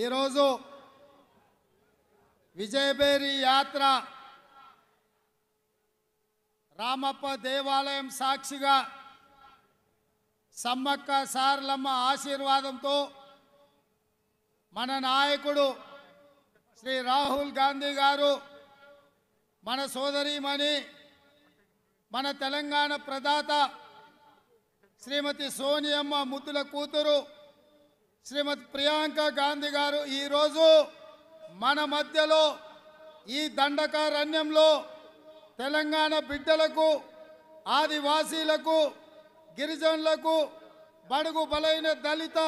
ఈరోజు విజయబేరి యాత్ర రామప్ప దేవాలయం సాక్షిగా సమ్మక్క సారలమ్మ ఆశీర్వాదంతో మన నాయకుడు శ్రీ రాహుల్ గాంధీ గారు మన సోదరీమణి మన తెలంగాణ ప్రదాత శ్రీమతి సోనియమ్మ ముద్దుల కూతురు శ్రీమతి ప్రియాంక గాంధీ గారు ఈరోజు మన మధ్యలో ఈ దండకారణ్యంలో తెలంగాణ బిడ్డలకు ఆదివాసీలకు గిరిజనులకు బడుగు బలైన దళిత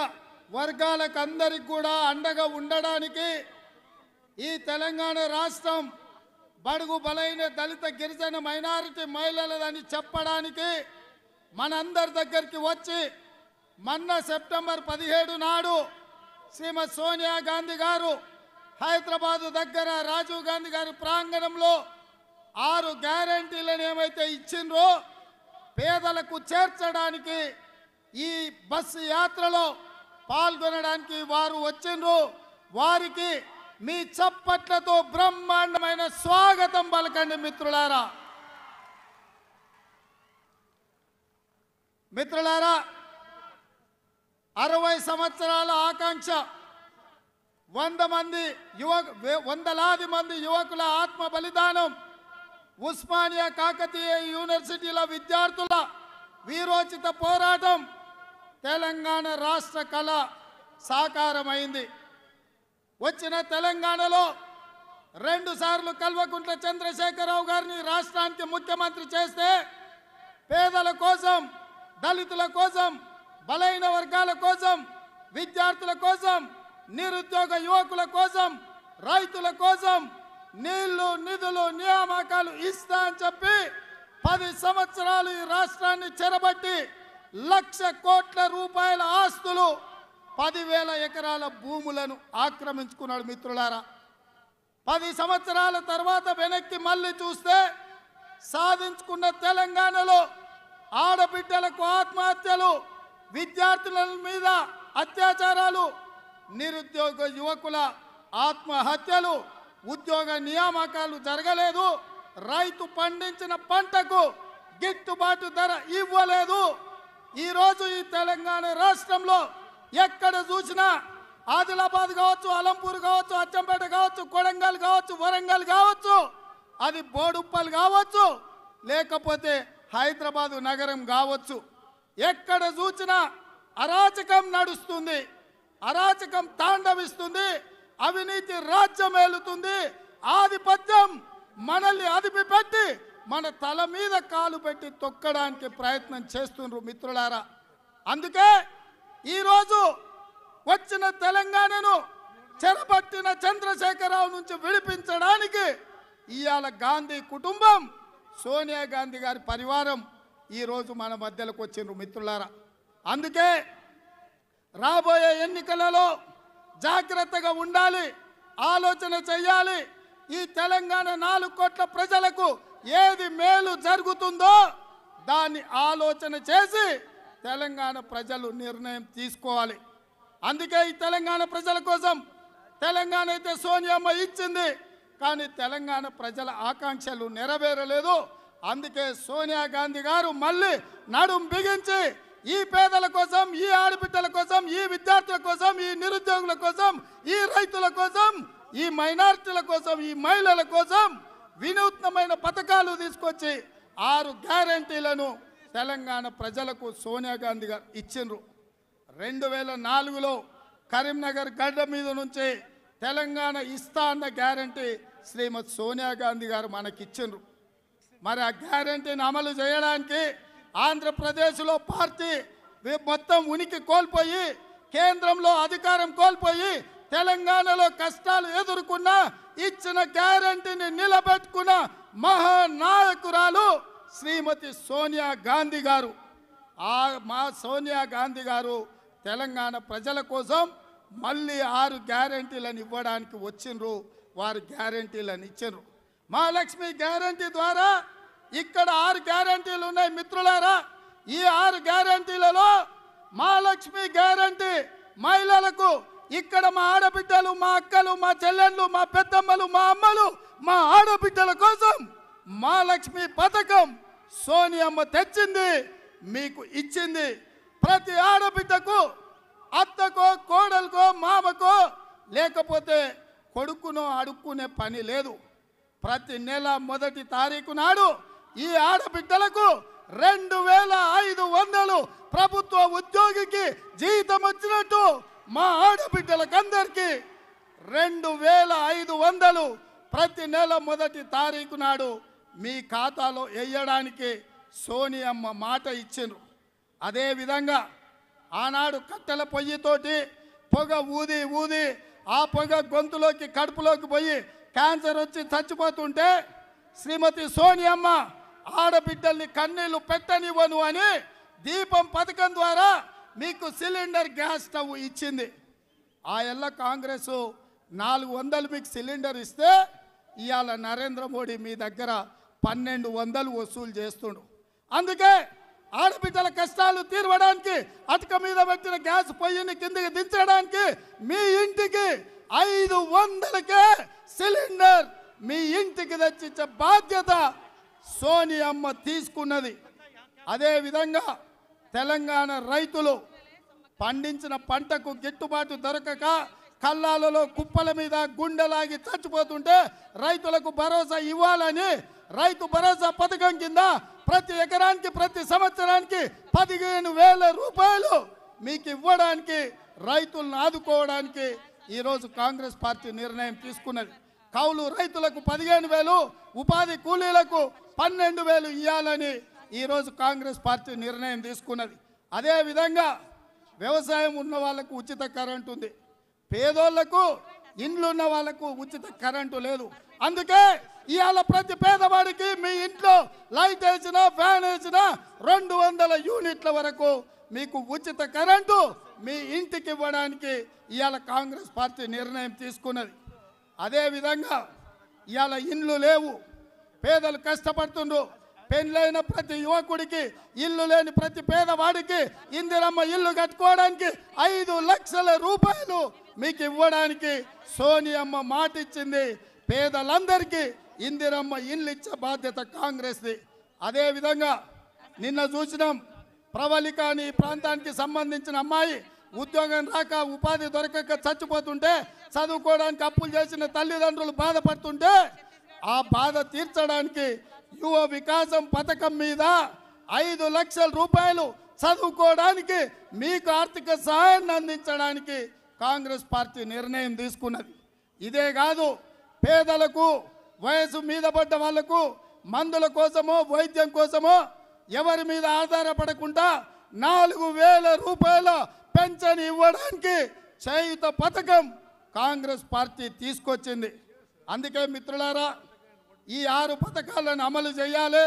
వర్గాలకు అందరికి కూడా అండగా ఉండడానికి ఈ తెలంగాణ రాష్ట్రం బడుగు బలైన దళిత గిరిజన మైనారిటీ మహిళలదని చెప్పడానికి మనందరి దగ్గరికి వచ్చి మొన్న సెప్టెంబర్ 17 నాడు శ్రీమతి సోనియా గాంధీ గారు హైదరాబాదు దగ్గర రాజీవ్ గాంధీ గారి ప్రాంగణంలో 6 గ్యారంటీలను ఏమైతే ఇచ్చిండ్రో పేదలకు చేర్చడానికి ఈ బస్సు యాత్రలో పాల్గొనడానికి వారు వచ్చిండ్రు. వారికి మీ చప్పట్లతో బ్రహ్మాండమైన స్వాగతం పలకండి మిత్రులారా. మిత్రులారా, 60 సంవత్సరాల ఆకాంక్ష, వందలాది మంది యువకుల ఆత్మ బలిదానం, ఉస్మానియా కాకతీయ యూనివర్సిటీల విద్యార్థుల వీరోచిత పోరాటం, తెలంగాణ రాష్ట్ర కళ సాకారమైంది. వచ్చిన తెలంగాణలో 2 సార్లు కల్వకుంట్ల చంద్రశేఖరరావు గారిని రాష్ట్రానికి ముఖ్యమంత్రి చేస్తే పేదల కోసం, దళితుల కోసం, బలైన వర్గాల కోసం, విద్యార్థుల కోసం, నిరుద్యోగ యువకుల కోసం, రైతుల కోసం నీళ్లు నిధులు నియామకాలు ఇస్తా అని చెప్పి 10 సంవత్సరాలు ఈ రాష్ట్రాన్ని చెరబట్టి 1,00,000 కోట్ల రూపాయల ఆస్తులు 10,000 ఎకరాల భూములను ఆక్రమించుకున్నాడు. మిత్రులారా, 10 సంవత్సరాల తర్వాత వెనక్కి మళ్ళీ చూస్తే సాధించుకున్న తెలంగాణలో ఆడబిడ్డలకు ఆత్మహత్యలు, విద్యార్థుల మీద అత్యాచారాలు, నిరుద్యోగ యువకుల ఆత్మహత్యలు, ఉద్యోగ నియామకాలు జరగలేదు, రైతు పండించిన పంటకు గిట్టుబాటు ధర ఇవ్వలేదు. ఈరోజు ఈ తెలంగాణ రాష్ట్రంలో ఎక్కడ చూసినా ఆదిలాబాద్ కావచ్చు, అలంపూర్ కావచ్చు, అచ్చంపేట కావచ్చు, కొడంగల్ కావచ్చు, వరంగల్ కావచ్చు, అది బోడుప్పల్ కావచ్చు, లేకపోతే హైదరాబాదు నగరం కావచ్చు, ఎక్కడ చూసినా అరాచకం నడుస్తుంది, అరాచకం తాండవిస్తుంది, అవినీతి రాజ్యం ఏలుతుంది, ఆధిపత్యం మనల్ని అదిపి పెట్టి మన తల మీద కాలు పెట్టి తొక్కడానికి ప్రయత్నం చేస్తున్నారు. మిత్రులారా, అందుకే ఈరోజు వచ్చిన తెలంగాణను చెరపట్టిన చంద్రశేఖరరావు నుంచి విడిపించడానికి ఇవాళ గాంధీ కుటుంబం, సోనియా గాంధీ గారి పరివారం ఈరోజు మన మధ్యలోకి వచ్చిండ్రు. మిత్రులారా, అందుకే రాబోయే ఎన్నికలలో జాగ్రత్తగా ఉండాలి, ఆలోచన చేయాలి. ఈ తెలంగాణ 4 కోట్ల ప్రజలకు ఏది మేలు జరుగుతుందో దాన్ని ఆలోచన చేసి తెలంగాణ ప్రజలు నిర్ణయం తీసుకోవాలి. అందుకే ఈ తెలంగాణ ప్రజల కోసం తెలంగాణ అయితే సోనియమ్మ ఇచ్చింది, కానీ తెలంగాణ ప్రజల ఆకాంక్షలు నెరవేరలేదు. అందుకే సోనియా గాంధీ గారు మళ్ళీ నడుం బిగించి ఈ పేదల కోసం, ఈ ఆడబిడ్డల కోసం, ఈ విద్యార్థుల కోసం, ఈ నిరుద్యోగుల కోసం, ఈ రైతుల కోసం, ఈ మైనారిటీల కోసం, ఈ మహిళల కోసం వినూత్నమైన పథకాలు తీసుకొచ్చి 6 గ్యారంటీలను తెలంగాణ ప్రజలకు సోనియా గాంధీ గారు ఇచ్చిండ్రు. 2004లో కరీంనగర్ గడ్డ మీద నుంచి తెలంగాణ ఇస్తా అన్న గ్యారంటీ శ్రీమతి సోనియా గాంధీ గారు మనకిచ్చిండ్రు. మరి ఆ గ్యారంటీని అమలు చేయడానికి ఆంధ్రప్రదేశ్లో పార్టీ మొత్తం ఉనికి కోల్పోయి, కేంద్రంలో అధికారం కోల్పోయి, తెలంగాణలో కష్టాలు ఎదుర్కొన్న ఇచ్చిన గ్యారంటీని నిలబెట్టుకున్న మహానాయకురాలు శ్రీమతి సోనియా గాంధీ గారు. మా సోనియా గాంధీ గారు తెలంగాణ ప్రజల కోసం మళ్ళీ 6 గ్యారంటీలను ఇవ్వడానికి వచ్చిండ్రు. వారు గ్యారంటీలను ఇచ్చిండ్రు. మహాలక్ష్మి గ్యారంటీ ద్వారా ఇక్కడ 6 గ్యారంటీలు ఉన్నాయి. మిత్రులారా, ఈ 6 గ్యారంటీలలో మహాలక్ష్మి గ్యారంటీ మహిళలకు ఇక్కడ మా ఆడబిడ్డలు, మా అక్కలు, మా చెల్లెళ్ళు, మా పెద్దమ్మలు, మా అమ్మలు, మా ఆడబిడ్డల కోసం మా లక్ష్మి పథకం సోనియమ్మ తెచ్చింది, మీకు ఇచ్చింది. ప్రతి ఆడబిడ్డకు అత్తకో, కోడలకో, మామకో లేకపోతే కొడుకునో అడుక్కునే పని లేదు. ప్రతి నెల మొదటి తారీఖు నాడు ఈ ఆడబిడ్డలకు 2500 ప్రభుత్వ ఉద్యోగికి జీతం వచ్చినట్టు మా ఆడబిడ్డలకందరికీ 2500 ప్రతి నెల మొదటి తారీఖు నాడు మీ ఖాతాలో వేయడానికి సోనియమ్మ మాట ఇచ్చిండ్రు. అదేవిధంగా ఆనాడు కట్టెల పొయ్యితోటి పొగ ఊది ఊది ఆ పొగ గొంతులోకి కడుపులోకి పోయి క్యాన్సర్ వచ్చి చచ్చిపోతుంటే శ్రీమతి సోనియమ్మ ఆడబిడ్డల్ని కన్నీళ్లు పెట్టనివ్వను అని దీపం పథకం ద్వారా మీకు సిలిండర్ గ్యాస్ స్టవ్ ఇచ్చింది. ఆ ఎల్ల కాంగ్రెస్ 400 మీకు సిలిండర్ ఇస్తే ఇవాళ నరేంద్ర మోడీ మీ దగ్గర 1200 వసూలు చేస్తుండు. అందుకే ఆడబిడ్డల కష్టాలు తీర్చడానికి అటక మీద పెట్టిన గ్యాస్ పొయ్యిని కిందకి దించడానికి మీ ఇంటికి 500కే సిలిండర్ మీ ఇంటికి తెచ్చిచ్చే బాధ్యత సోనియమ్మ తీసుకున్నది. అదేవిధంగా తెలంగాణ రైతులు పండించిన పంటకు గిట్టుబాటు దొరకక కల్లాలలో కుప్పల మీద గుండెలాగి చచ్చిపోతుంటే రైతులకు భరోసా ఇవ్వాలని రైతు భరోసా పథకం కింద ప్రతి ఎకరానికి ప్రతి సంవత్సరానికి 15,000 రూపాయలు మీకు ఇవ్వడానికి రైతులను ఆదుకోవడానికి ఈరోజు కాంగ్రెస్ పార్టీ నిర్ణయం తీసుకున్నది. కౌలు రైతులకు 15,000, ఉపాధి కూలీలకు 12,000 ఇవ్వాలని ఈరోజు కాంగ్రెస్ పార్టీ నిర్ణయం తీసుకున్నది. అదేవిధంగా వ్యవసాయం ఉన్న వాళ్ళకు ఉచిత కరెంటు ఉంది, పేదోళ్లకు ఇండ్లు ఉన్న వాళ్ళకు ఉచిత కరెంటు లేదు. అందుకే ఇవాళ ప్రతి పేదవాడికి మీ ఇంట్లో లైట్ వేసినా ఫ్యాన్ వేసినా 200 యూనిట్ల వరకు మీకు ఉచిత కరెంటు మీ ఇంటికి ఇవ్వడానికి ఇవాళ కాంగ్రెస్ పార్టీ నిర్ణయం తీసుకున్నది. అదేవిధంగా ఇవాళ ఇండ్లు లేవు, పేదలు కష్టపడుతుండ్రు. పెళ్ళైన ప్రతి యువకుడికి, ఇల్లు లేని ప్రతి పేదవాడికి ఇందిరమ్మ ఇల్లు కట్టుకోవడానికి 5 లక్షల రూపాయలు మీకు ఇవ్వడానికి సోనియమ్మ మాట ఇచ్చింది. పేదలందరికీ ఇందిరమ్మ ఇల్లు ఇచ్చే బాధ్యత కాంగ్రెస్ది. అదేవిధంగా నిన్న చూసినాం, ప్రవళిక అని ఈ ప్రాంతానికి సంబంధించిన అమ్మాయి ఉద్యోగం రాక ఉపాధి దొరకక చచ్చిపోతుంటే చదువుకోవడానికి అప్పులు చేసిన తల్లిదండ్రులు బాధపడుతుంటే ఆ బాధ తీర్చడానికి యువ వికాసం పథకం మీద 5 లక్షల రూపాయలు చదువుకోవడానికి మీకు ఆర్థిక సహాయాన్ని అందించడానికి కాంగ్రెస్ పార్టీ నిర్ణయం తీసుకున్నది. ఇదే కాదు, పేదలకు, వయసు మీద పడ్డ వాళ్లకు మందుల కోసమో వైద్యం కోసమో ఎవరి మీద ఆధారపడకుండా 4,000 రూపాయల పెన్షన్ ఇవ్వడానికి చేయుత పథకం కాంగ్రెస్ పార్టీ తీసుకొచ్చింది. అందుకే మిత్రులారా, ఈ 6 పథకాలను అమలు చేయాలి.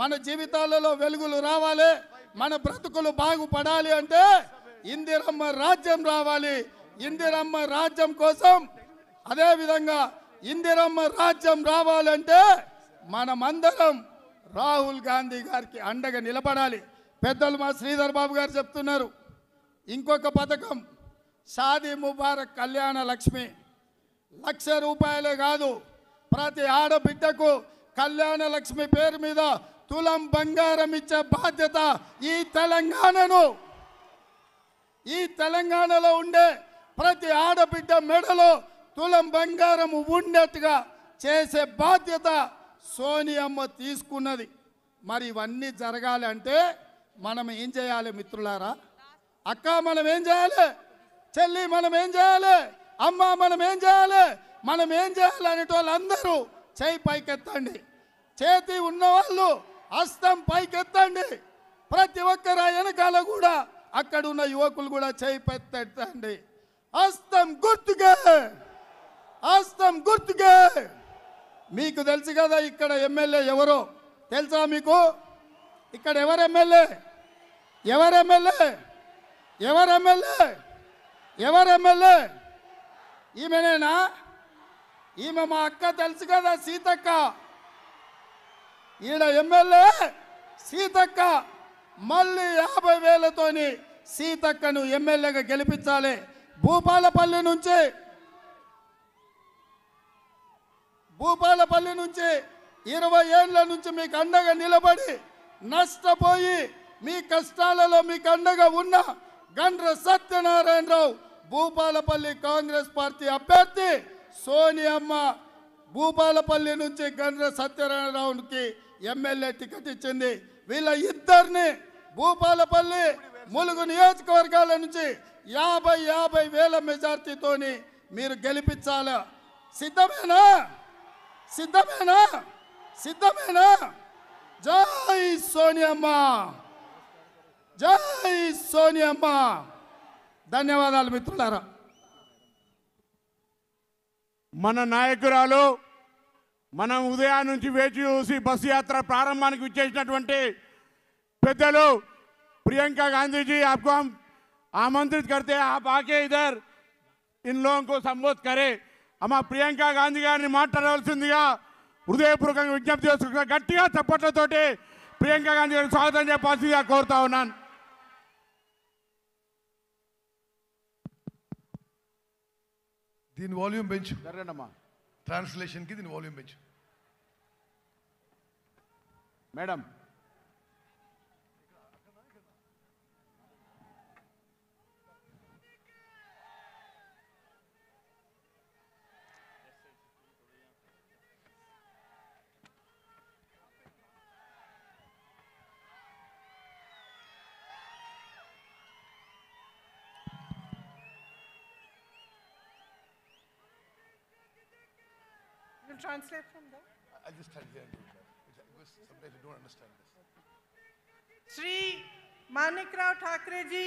మన జీవితాలలో వెలుగులు రావాలి, మన బ్రతుకులు బాగుపడాలి అంటే ఇందిరమ్మ రాజ్యం రావాలి. ఇందిరమ్మ రాజ్యం కోసం, అదేవిధంగా ఇందిరమ్మ రాజ్యం రావాలంటే మనమందరం రాహుల్ గాంధీ గారికి అండగా నిలబడాలి. పెద్దలు మా శ్రీధర్ బాబు గారు చెప్తున్నారు, ఇంకొక పథకం షాదీ ముబారక్ కళ్యాణ లక్ష్మి. 1,00,000 రూపాయలే కాదు, ప్రతి ఆడబిడ్డకు కళ్యాణ లక్ష్మి పేరు మీద తులం బంగారం ఇచ్చే బాధ్యత ఈ తెలంగాణలో ఉండే ప్రతి ఆడబిడ్డ మెడలో తులం బంగారం ఉండేట్టుగా చేసే బాధ్యత సోనియమ్మ తీసుకున్నది. మరి ఇవన్నీ జరగాలి అంటే మనం ఏం చేయాలి మిత్రులారా? అక్క మనం ఏం చేయాలి? చెల్లి మనం ఏం చేయాలి? అమ్మ మనం ఏం చేయాలి? మనం ఏం చేయాలి అనేటోళ్ళందరూ చేయి పైకెత్తండి. చేతి ఉన్నవాళ్ళు హస్తం పైకెత్తండి. ప్రతి ఒక్కరు వెనకాల కూడా అక్కడ ఉన్న యువకులు కూడా చేయి పైకెత్తండి. హస్తం గుర్తుగా, హస్తం గుర్తుగా. మీకు తెలుసు కదా ఇక్కడ ఎమ్మెల్యే ఎవరో తెలుసా మీకు? ఇక్కడ ఎవరు ఎమ్మెల్యే? ఎవరు ఎమ్మెల్యే? ఎవరు ఎమ్మెల్యే? ఎవరు ఎమ్మెల్యే? ఈమెనేనా? ఈమె మా అక్క తెలుసు కదా, సీతక్క. ఈడ ఎమ్మెల్యే సీతక్క. మళ్ళీ 50,000తోని సీతక్కను ఎమ్మెల్యేగా గెలిపించాలి. భూపాలపల్లి నుంచి 20 ఏళ్ల నుంచి మీకు అండగా నిలబడి నష్టపోయి మీ కష్టాలలో మీకు అండగా ఉన్న గండ్ర సత్యనారాయణరావు భూపాలపల్లి కాంగ్రెస్ పార్టీ అభ్యర్థి సోనియమ్మ భూపాలపల్లి నుంచి గండ్ర సత్యనారాయణరావుకి ఎమ్మెల్యే టికెట్ ఇచ్చింది. వీళ్ళ ఇద్దరిని భూపాలపల్లి ములుగు నియోజకవర్గాల నుంచి 50 వేల మెజార్టీతోని మీరు గెలిపించాలి. సిద్ధమేనా? సిద్ధమేనా? సిద్ధమేనా? జై సోనియమ్మ, జై సోనియమ్మ. ధన్యవాదాలు మిత్రులారా. మన నాయకురాలు మనం ఉదయం నుంచి వేచి చూసి బస్సు యాత్ర ప్రారంభానికి విచ్చేసినటువంటి పెద్దలు प्रियंका गांधी जी, आपको हम आमंत्रित करते हैं, आप आके इधर इन लोगों को संबोधित करें. हम प्रियंका गांधी गारिनी మాట్లాడవలసిందిగా హృదయపూర్వకంగా విజ్ఞప్తి చేస్తున్నా. గట్టిగా చప్పట్లతోటి ప్రియాంక గాంధీ గారికి స్వాగతం చెప్పాల్సిందిగా కోరుతా ఉన్నాను. దీని వాల్యూమ్ పెంచు. సరేనమ్మా. ట్రాన్స్లేషన్కి దీని వాల్యూమ్ పెంచు madam. Translate from there. I'll just stand here and do that because sometimes you don't understand this. Shri Manikrao Thakre ji,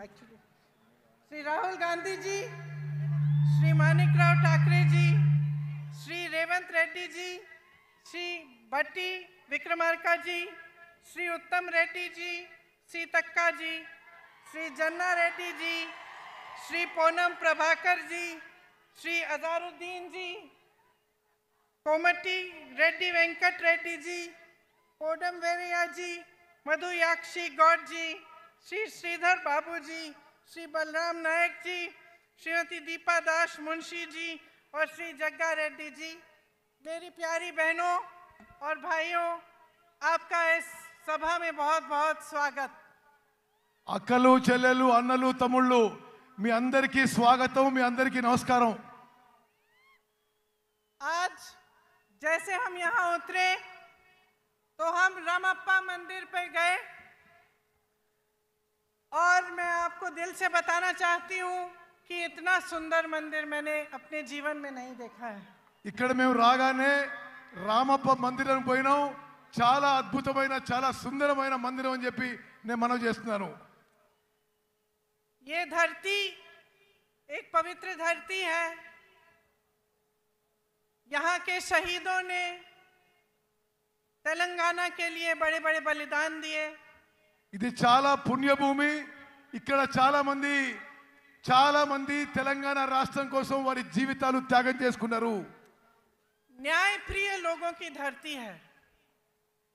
actually, Shri Rahul Gandhi ji, Shri Manikrao Thakre ji, Shri Revant Reddy ji, Shri Bhatti Vikramarka ji, Shri Uttam Reddy ji, Shri Takka ji, Shri जन्ना रेड्डी जी, श्री पूनम प्रभाकर जी, श्री अजहरुद्दीन जी, कोमटी रेड्डी वेंकट रेड्डी जी, कोडम वेरिया जी, मधु याक्षी गौड़ जी, श्री श्रीधर बाबू जी, श्री बलराम नायक जी, श्रीमती दीपा दास मुंशी जी और श्री जग्गा रेड्डी जी. मेरी प्यारी बहनों और भाइयों, आपका इस सभा में बहुत बहुत स्वागत. అక్కలు చెల్లెలు అన్నలు తమ్ముళ్ళు మీ అందరికీ స్వాగతం, మీ అందరికీ నమస్కారం. आज जैसे हम यहाँ उतरे तो हम रामप्पा मंदिर पे गए और मैं आपको दिल से बताना चाहती हूँ कि इतना सुंदर मंदिर मैंने अपने जीवन में नहीं देखा है. ఇక్కడ మేము రాగానే రామప్ప మందిరం పోయినాం. చాలా అద్భుతమైన చాలా సుందరమైన మందిరం అని చెప్పి నేను మనవి చేస్తున్నాను. ये धरती एक पवित्र धरती है. यहाँ के शहीदों ने तेलंगाना के लिए बड़े बड़े बलिदान दिए. ఇది చాలా పుణ్యభూమి. ఇక్కడ చాలా మంది తెలంగాణ రాష్ట్రం కోసం వారి జీవితాలు త్యాగం చేసుకున్నారు. न्याय प्रिय लोगों की धरती है.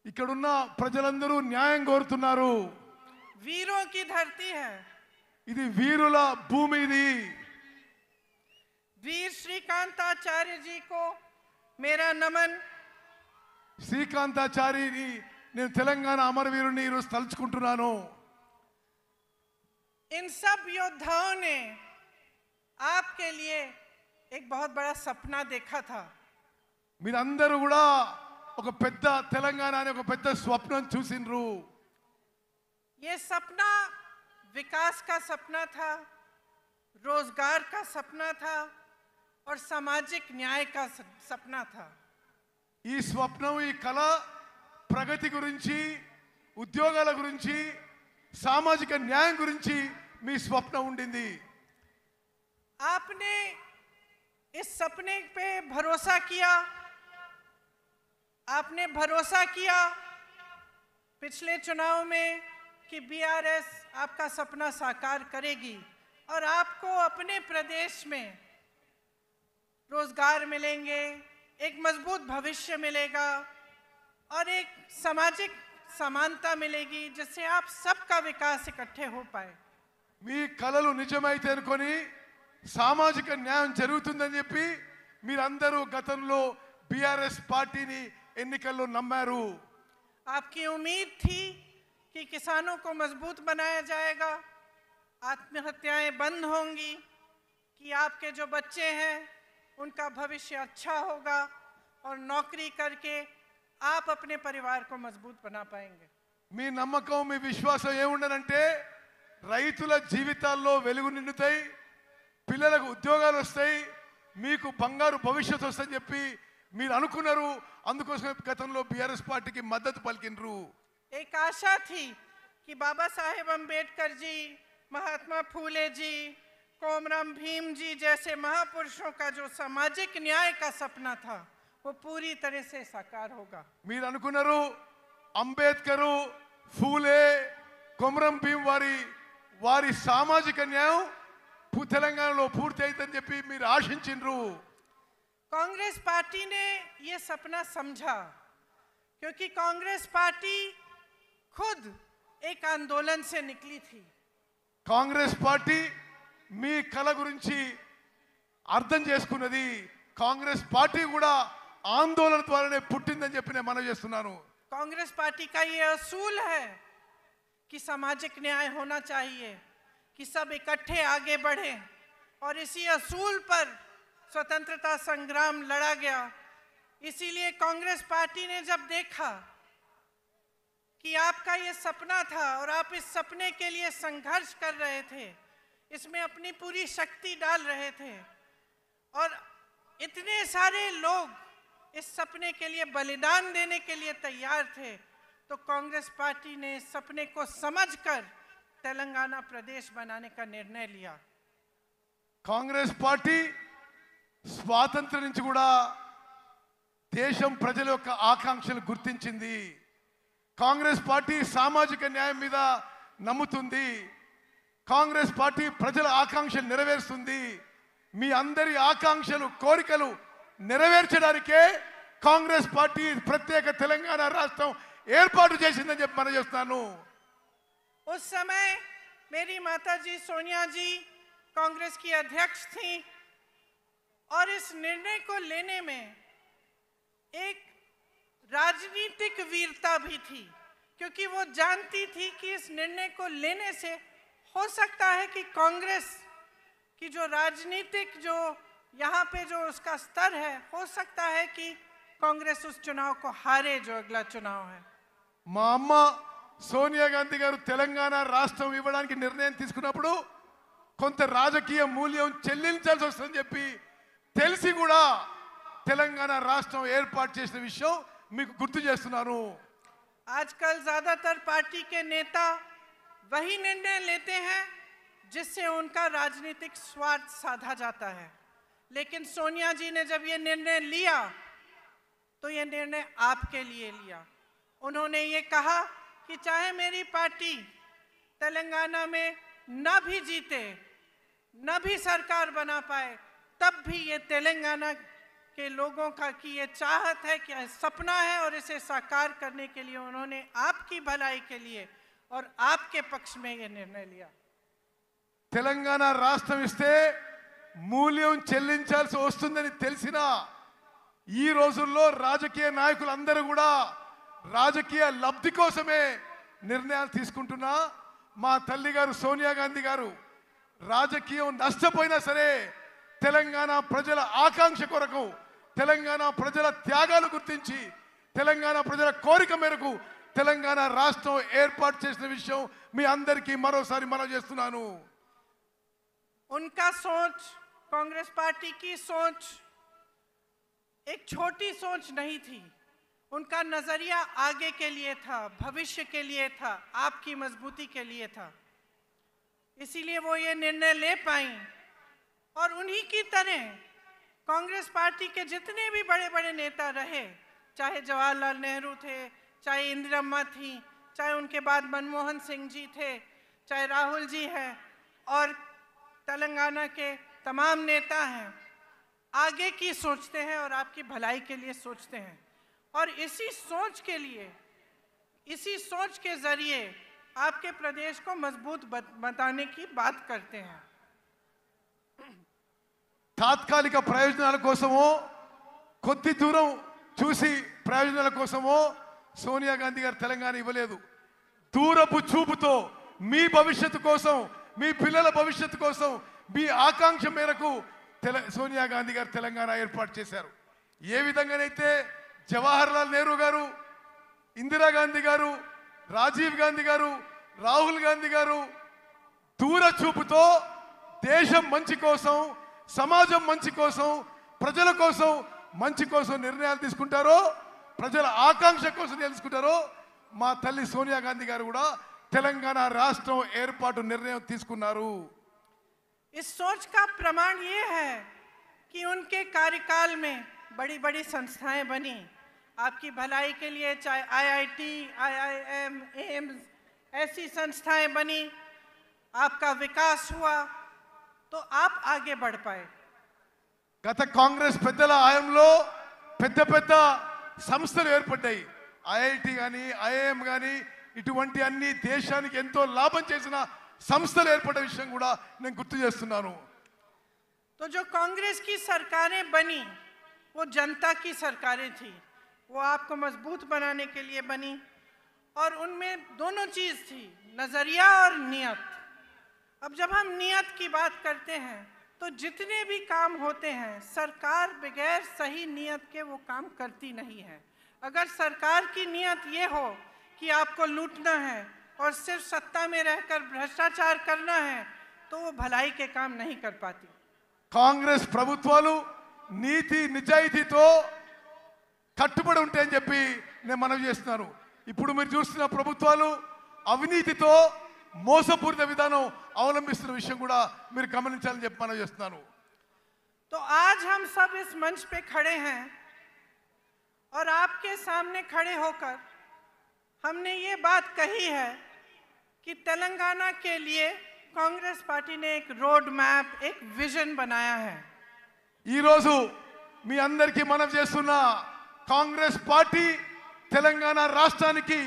ఇక్కడున్న ప్రజలందరూ న్యాయం కోరుతున్నారు. वीरों की धरती है. ఇది వీరుల భూమి. ఇది वीर श्रीकांताचार्य जी को मेरा नमन. శ్రీకాంతాచార్యని నేను తెలంగాణ అమరవీరుని ఈరోజు తలుచుకుంటున్నాను. इन सब योद्धाओं ने आपके लिए एक बहुत बड़ा सपना देखा था. మీరందరూ కూడా ఒక పెద్ద తెలంగాణ అనే ఒక పెద్ద స్వప్నం చూసిండ్రు. ये सपना विकास का सपना था, रोजगार का सपना था और सामाजिक न्याय का सपना था. ఈ స్వప్నం, ఈ కళ ప్రగతి గురించి, ఉద్యోగాల గురించి, సామాజిక న్యాయం గురించి మీ స్వప్నం ఉండింది. आपने इस सपने पे भरोसा किया. आपने भरोसा किया पिछले चुनाव में कि बीआरएस आपका सपना साकार करेगी और आपको अपने प्रदेश में रोजगार मिलेंगे, एक मजबूत भविष्य मिलेगा और एक सामाजिक समानता मिलेगी, जिससे आप सबका विकास इकट्ठे हो पाए। మీ కలలు నిజమైతే అనుకొని సామాజిక న్యాయం జరుగుతుందని చెప్పి మీరందరూ గతంలో బీఆర్ఎస్ పార్టీని ఎన్నికల్లో నమ్మారు. आपकी उम्मीद थी कि किसानों को मजबूत बनाया जाएगा, आत्महत्याएं बंद होंगी, कि आपके जो बच्चे हैं उनका भविष्य अच्छा होगा और नौकरी करके आप अपने परिवार को मजबूत बना पाएंगे। మీ నమ్మకం మీ విశ్వాసం ఏముండనంటే రైతుల జీవితాల్లో వెలుగు నిండుతాయి, పిల్లలకు ఉద్యోగాలు వస్తాయి, మీకు బంగారు భవిష్యత్తు వస్తుందని చెప్పి మీరు అనుకున్నారు. అందుకోసమే గతంలో బీఆర్ఎస్ పార్టీకి మద్దతు పలికినరు. एक आशा थी कि बाबा साहेब अम्बेडकर जी, महात्मा फूले जी, कोमरम भीम जी जैसे महापुरुषों का जो सामाजिक न्याय का सपना था वो पूरी तरह से साकार होगा। మీరు అనుకున్నారు అంబేద్కరు, ఫూలే, కొమరం భీం వారి సామాజిక న్యాయం తెలంగాణలో పూర్తి అవుతుందని చెప్పి మీరు ఆశించిండ్రు. कांग्रेस पार्टी ने ये सपना समझा, क्योंकि कांग्रेस पार्टी खुद एक आंदोलन से निकली थी। కాంగ్రెస్ పార్టీ మీ కల గురించి అర్థం చేసుకున్నది. కాంగ్రెస్ పార్టీ కూడా ఆందోళన ద్వారానే పుట్టిందని చెప్పి నేను మనవి చేస్తున్నాను. कांग्रेस पार्टी का ये असूल है कि सामाजिक न्याय होना चाहिए, कि सब इकट्ठे आगे बढ़ें, और इसी असूल पर स्वतंत्रता संग्राम लड़ा गया। इसीलिए कांग्रेस पार्टी ने जब देखा कि आपका ये सपना था और आप इस सपने के लिए संघर्ष कर रहे थे, इसमें अपनी पूरी शक्ति डाल रहे थे, और इतने सारे लोग इस सपने के लिए बलिदान देने के लिए तैयार थे, तो कांग्रेस पार्टी ने इस सपने को समझकर तेलंगाना प्रदेश बनाने का निर्णय लिया। కాంగ్రెస్ పార్టీ స్వాతంత్రం నుంచి కూడా దేశం ప్రజల యొక్క ఆకాంక్షలు గుర్తించింది. కాంగ్రెస్ పార్టీ సామాజిక న్యాయం మీద నమ్ముతుంది. కాంగ్రెస్ పార్టీ ప్రజల ఆకాంక్షలు నెరవేరుస్తుంది. మీ అందరి ఆకాంక్షలు, కోరికలు నెరవేర్చడానికే కాంగ్రెస్ పార్టీ ప్రత్యేక తెలంగాణ రాష్ట్రం ఏర్పాటు చేసిందని చెప్పి మనం చేస్తున్నాను. उस समय मेरी माताजी सोनिया जी कांग्रेस की अध्यक्ष थी, और इस निर्णय को लेने में एक राजनीतिक वीरता भी थी, क्योंकि वो जानती थी कि इस निर्णय को लेने से हो सकता है कि कांग्रेस की जो राजनीतिक जो यहाँ पे जो उसका स्तर है, हो सकता है कि कांग्रेस उस चुनाव को हारे जो अगला चुनाव है। మా అమ్మ సోనియా గాంధీ గారు తెలంగాణ రాష్ట్రం ఇవ్వడానికి నిర్ణయం తీసుకున్నప్పుడు కొంత రాజకీయ మూల్యం చెల్లించాల్సి వస్తుందని చెప్పి తెలిసి కూడా తెలంగాణ రాష్ట్రం ఏర్పాటు చేసిన విషయం మీకు గుర్తు చేస్తున్నాను. आजकल ज्यादातर पार्टी के नेता वही निर्णय लेते हैं जिससे उनका राजनीतिक स्वार्थ साधा जाता है, लेकिन सोनिया जी ने जब ये निर्णय लिया तो ये निर्णय आपके लिए लिया। उन्होंने ये कहा कि चाहे मेरी पार्टी तेलंगाना में न भी जीते, न भी सरकार बना पाए, तब भी ये तेलंगाना के लोगों का की ये चाहत है, कि सपना है, और इसे साकार करने के लिए उन्होंने आपकी भलाई के लिए और आपके पक्ष में ये निर्णय लिया। తెలంగాణ రాష్ట్రం ఇస్తే మూల్యం చెల్లించాల్సి వస్తుందని తెలిసినా ఈ రోజుల్లో రాజకీయ నాయకులందరూ కూడా రాజకీయ లబ్ధి కోసమే నిర్ణయాలు తీసుకుంటున్నా. మా తల్లి గారు సోనియా గాంధీ గారు రాజకీయం నష్టపోయినా సరే తెలంగాణ ప్రజల ఆకాంక్ష కొరకు, తెలంగాణ ప్రజల త్యాగాలు గుర్తించి, తెలంగాణ ప్రజల కోరిక మేరకు తెలంగాణ రాష్ట్రం ఏర్పాటు చేసిన విషయం మీ అందరికీ మరోసారి మనవి చేస్తున్నాను. उनका सोच, कांग्रेस पार्टी की सोच एक छोटी सोच नहीं थी। उनका नजरिया आगे के लिए था, भविष्य के लिए था, आपकी मजबूती के लिए था। इसीलिए वो ये निर्णय ले पाई, और उन्हीं की तरह कांग्रेस पार्टी के जितने भी बड़े बड़े नेता रहे, चाहे जवाहरलाल नेहरू थे, चाहे इंदिरम्मा थी, चाहे उनके बाद मनमोहन सिंह जी थे, चाहे राहुल जी हैं, और तेलंगाना के तमाम नेता हैं, आगे की सोचते हैं और आपकी भलाई के लिए सोचते हैं। और इसी सोच के लिए इसी सोच के जरिए आपके प्रदेश को मजबूत बताने की बात करते हैं। తాత్కాలిక ప్రయోజనాల కోసమో కొద్ది దూరం చూసి ప్రయోజనాల కోసమో సోనియా గాంధీ గారు తెలంగాణ ఇవ్వలేదు. దూరపు చూపుతో మీ భవిష్యత్తు కోసం, మీ పిల్లల భవిష్యత్తు కోసం, మీ ఆకాంక్ష మేరకు సోనియా గాంధీ గారు తెలంగాణ ఏర్పాటు చేశారు. ఏ విధంగానైతే జవహర్ లాల్ నెహ్రూ గారు, ఇందిరాగాంధీ గారు, రాజీవ్ గాంధీ గారు, రాహుల్ గాంధీ గారు దూర చూపుతో దేశం మంచి కోసం, సమాజం మంచి కోసం, ప్రజల కోసం మంచి కోసం నిర్ణయాలు తీసుకుంటారో, ప్రజల ఆకాంక్ష కోసం తెలుసుకుంటారో, మా తల్లి సోనియా గాంధీ గారు కూడా తెలంగాణ రాష్ట్రం ఏర్పాటు నిర్ణయం తీసుకున్నారు. इस सोच का प्रमाण ये है कि उनके कार्यकाल में बड़ी बड़ी संस्थाएं बनी आपकी भलाई के लिए, चाहे आईआईटी, आईआईएम, एम्स, ऐसी संस्थाएं बनी, आपका विकास हुआ तो आप आगे बढ़ पाए. గత కాంగ్రెస్ పెద్దల హయాంలో పెద్ద పెద్ద సంస్థలు ఏర్పడ్డాయి. ఐఐటి కానీ, ఐఐఎం కానీ, ఇటువంటి అన్ని దేశానికి ఎంతో లాభం చేసిన సంస్థలు ఏర్పడ్డ విషయం కూడా నేను గుర్తు చేస్తున్నాను. तो जो कांग्रेस की सरकारें बनी वो जनता की सरकारें थी, वो आपको मजबूत बनाने के लिए बनी और उनमें दोनों चीज थी, नजरिया और नियत. अब जब हम नियत की बात करते हैं तो जितने भी काम होते हैं सरकार बगैर सही नियत के वो काम करती नहीं है. अगर सरकार की नियत ये हो कि आपको लूटना है और सिर्फ सत्ता में रहकर भ्रष्टाचार करना है तो वो भलाई के काम नहीं कर पाती. కాంగ్రెస్ ప్రభుత్వాలు నీతి నిజాయితీతో కట్టుబడి ఉంటాయని చెప్పి నేను మనవి చేస్తున్నాను. ఇప్పుడు మీరు చూస్తున్న ప్రభుత్వాలు అవినీతితో మోసపూరిత విధానం అవలంబిస్తున్న విషయం కూడా మీరు గమనించాలని చెప్పి మనవి చేస్తున్నాను. तो आज हम सब इस मंच पे खड़े हैं और आपके सामने खड़े होकर हमने ये बात कही है कि तेलंगाना के लिए कांग्रेस पार्टी ने एक रोड मैप, एक विजन बनाया है. ఈ రోజు మీ అందరికీ మనవి చేస్తున్నా, కాంగ్రెస్ పార్టీ తెలంగాణ రాష్ట్రానికి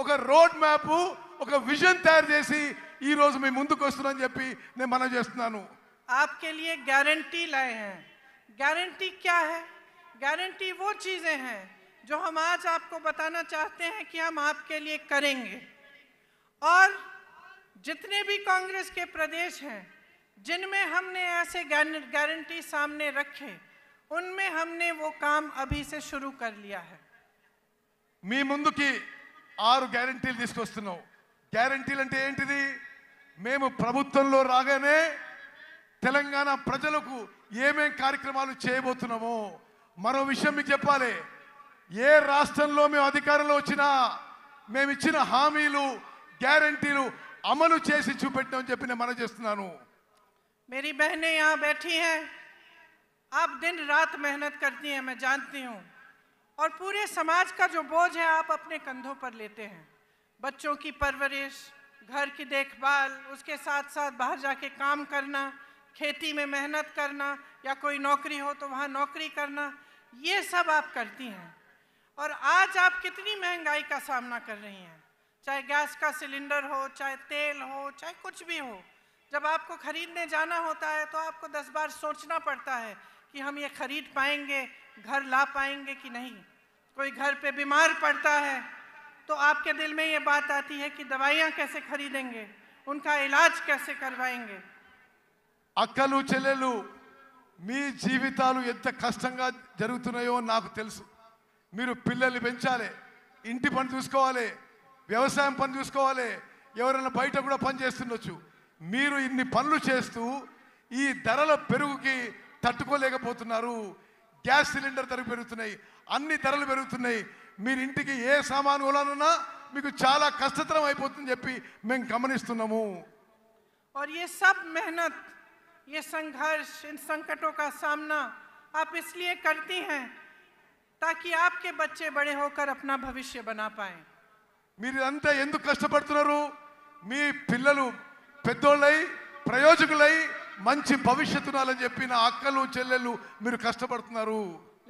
ఒక రోడ్ మ్యాప్, ఒక విజన్ తయారు చేసి ఈ రోజు మీ ముందుకు వస్తున్నానని చెప్పి నేను మనవి చేస్తున్నాను. आपके लिए गारंटी लाए हैं. गारंटी क्या है? गारंटी वो चीजें हैं जो हम आज आपको बताना चाहते हैं कि हम आपके लिए करेंगे. और जितने भी कांग्रेस के प्रदेश हैं जिनमें हमने ऐसे गारंटी सामने रखे, उनमें हमने वो काम अभी से शुरू कर लिया है. మీ ముందుకి 6 గ్యారెంటీలు తీసుకొస్తున్నాం. గ్యారెంటీలు అంటే ఏంటిది? మేము ప్రభుత్వంలో రాగానే తెలంగాణ ప్రజలకు ఏమేం కార్యక్రమాలు చేయబోతున్నామో. మరో విషయం మీకు చెప్పాలి, ఏ రాష్ట్రంలో మేము అధికారంలో వచ్చినా మేము ఇచ్చిన హామీలు, గ్యారెంటీలు అమలు చేసి చూపెట్టామని చెప్పి నేను మనవి చేస్తున్నాను. मेरी बहनें यहाँ बैठी हैं, आप दिन रात मेहनत करती हैं, मैं जानती हूँ, और पूरे समाज का जो बोझ है आप अपने कंधों पर लेते हैं. बच्चों की परवरिश, घर की देखभाल, उसके साथ साथ बाहर जाके काम करना, खेती में मेहनत करना, या कोई नौकरी हो तो वहाँ नौकरी करना, ये सब आप करती हैं. और आज आप कितनी महंगाई का सामना कर रही हैं, चाहे गैस का सिलेंडर हो, चाहे तेल हो, चाहे कुछ भी हो. जब आपको खरीदने जाना होता है तो आपको 10 बार सोचना पड़ता है कि हम ये खरीद पाएंगे, घर ला पाएंगे कि नहीं. कोई घर पे बीमार पड़ता है तो आपके दिल में ये बात आती है कि दवाइयाँ कैसे खरीदेंगे, उनका इलाज कैसे करवाएंगे. అక్కలు చెల్లెలు, మీ జీవితాలు ఎంత కష్టంగా జరుగుతున్నాయో నాకు తెలుసు. మీరు పిల్లల్ని పెంచాలి, ఇంటి పని చూసుకోవాలి, వ్యవసాయం పని చూసుకోవాలి, ఎవరైనా బయట కూడా పని చేస్తుండొచ్చు. మీరు ఇన్ని పనులు చేస్తూ ఈ ధరల పెరుగుకి తట్టుకోలేకపోతున్నారు. గ్యాస్ సిలిండర్ ధర పెరుగుతున్నాయి, అన్ని ధరలు పెరుగుతున్నాయి. మీరు ఇంటికి ఏ సామాను కొనాలన్నా మీకు చాలా కష్టతరం అయిపోతుందని చెప్పి మేము గమనిస్తున్నాము. और ये सब मेहनत, ये संघर्ष, इन संकटों का सामना आप इसलिए करती हैं ताकि आपके बच्चे बड़े होकर अपना भविष्य बना पाएं. మీరు అంతా ఎందుకు కష్టపడుతున్నారు? మీ పిల్లలు పెద్దోళ్ళై ప్రయోజకులై మంచి భవిష్యత్తు ఉండాలని చెప్పి నా అక్కలు చెల్లెళ్ళు మీరు కష్టపడుతున్నారు.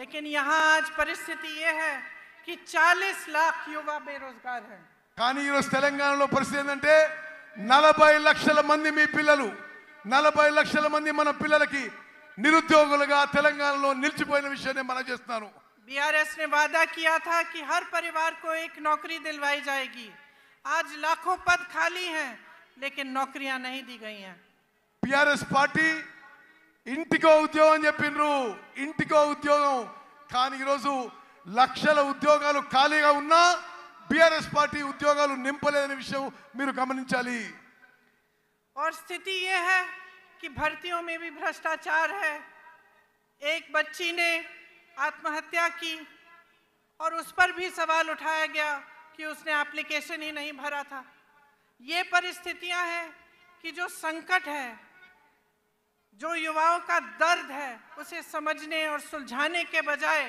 लेकिन यहाँ आज परिस्थिति ये है कि 40 लाख युवा बेरोजगार हैं. కానీ ఈరోజు తెలంగాణలో పరిస్థితి ఏంటంటే 40 లక్షల మంది మీ పిల్లలు 40 లక్షల మంది మన పిల్లలకి నిరుద్యోగులుగా తెలంగాణలో నిలిచిపోయిన విషయాన్ని మనం చేస్తున్నాను. बीआरएस ने वादा किया था कि हर परिवार को एक नौकरी दिलवाई जाएगी. आज लाखों पद खाली हैं, लेकिन नौकरियां नहीं दी गई हैं. టిఆర్ఎస్ పార్టీ ఇంటికో ఉద్యోగం చెప్పిండ్రు, ఇంటికో ఉద్యోగం. కానీ ఈరోజు లక్షల ఉద్యోగాలు ఖాళీగా ఉన్నా బీఆర్ఎస్ పార్టీ ఉద్యోగాలు నింపలేదనే విషయం మీరు గమనించాలి. और स्थिति ये है कि भर्तियों में भी भ्रष्टाचार है. एक बच्ची ने आत्महत्या की और उस पर भी सवाल उठाया गया कि उसने एप्लीकेशन ही नहीं भरा था. ये परिस्थितियां हैं कि जो संकट है, जो युवाओं का दर्द है, उसे समझने और सुलझाने के बजाय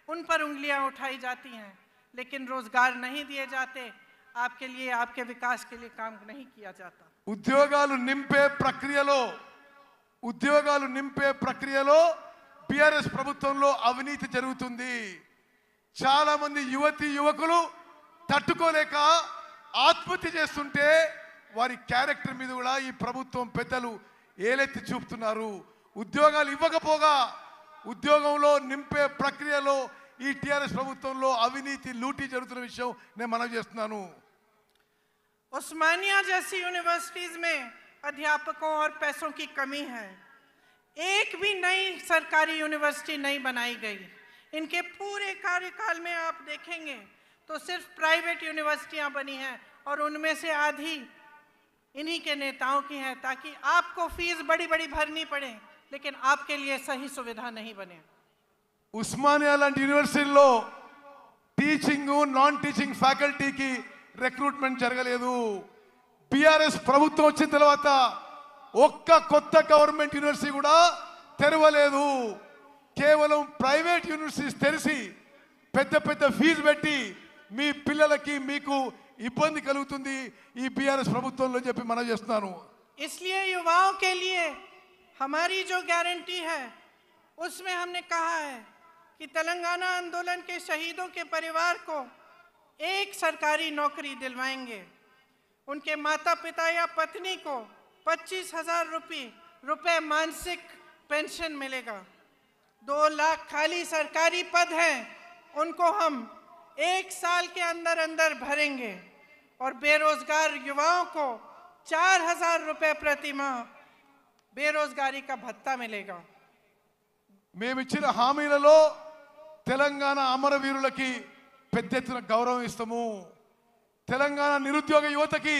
उन पर उंगलियां उठाई जाती हैं, लेकिन रोजगार नहीं दिए जाते. आपके लिए, आपके विकास के लिए काम नहीं किया जाता. ఉద్యోగాలు నింపే ప్రక్రియలో బీఆర్ఎస్ ప్రభుత్వంలో అవినీతి జరుగుతుంది. చాలా మంది యువకులు తట్టుకోలేక ఆత్మహత్య చేస్తుంటే వారి క్యారెక్టర్ మీద కూడా ఈ ప్రభుత్వం పెద్దలు ఏలెత్తి చూపుతున్నారు. ఉద్యోగాలు ఇవ్వకపోగా ఉద్యోగంలో నింపే ప్రక్రియలో ఈ టిఆర్ఎస్ ప్రభుత్వంలో అవినీతి లూటీ జరుగుతున్న విషయం నేను మనవి చేస్తున్నాను. उस्मानिया जैसी यूनिवर्सिटीज में अध्यापकों और पैसों की कमी है. एक भी नई सरकारी यूनिवर्सिटी नहीं बनाई गई. इनके पूरे कार्यकाल में आप देखेंगे तो सिर्फ प्राइवेट यूनिवर्सिटियां बनी हैं और उनमें से आधी इन्हीं के नेताओं की है, ताकि आपको फीस बड़ी बड़ी भरनी पड़े, लेकिन आपके लिए सही सुविधा नहीं बने. ఉస్మానియా లాంటి యూనివర్సిటీలో టీచింగ్ నాన్ టీచింగ్ ఫ్యాకల్టీకి రిక్రూట్మెంట్ జరగలేదు. బీఆర్ఎస్ ప్రభుత్వం వచ్చిన తర్వాత ఒక్క కొత్త గవర్నమెంట్ యూనివర్సిటీ కూడా తెరవలేదు. కేవలం ప్రైవేట్ యూనివర్సిటీస్ తెరిచి పెద్ద ఫీజు పెట్టి మీ పిల్లలకి మీకు ఇబ్బంది కలుగుతుంది ఈ బీఆర్ఎస్ ప్రభుత్వంలో చెప్పి మనం చేస్తున్నాను. इसलिए युवाओं के लिए हमारी जो गारंटी है उसमें हमने कहा है कि तेलंगाना आंदोलन के शहीदों के परिवार को एक सरकारी नौकरी दिलवाएंगे. उनके माता पिता या पत्नी को 25,000 रुपए मासिक पेंशन मिलेगा. 2 लाख खाली सरकारी पद हैं, उनको हम 1 साल के अंदर भरेंगे. और बेरोजगार युवाओं को 4,000 रुपए प्रति माह बेरोजगारी का भत्ता मिलेगा. మేమిచ్చిన హామీలలో తెలంగాణ అమరవీరులకి పెద్ద ఎత్తున గౌరవం ఇస్తాము. తెలంగాణ నిరుద్యోగ యువతకి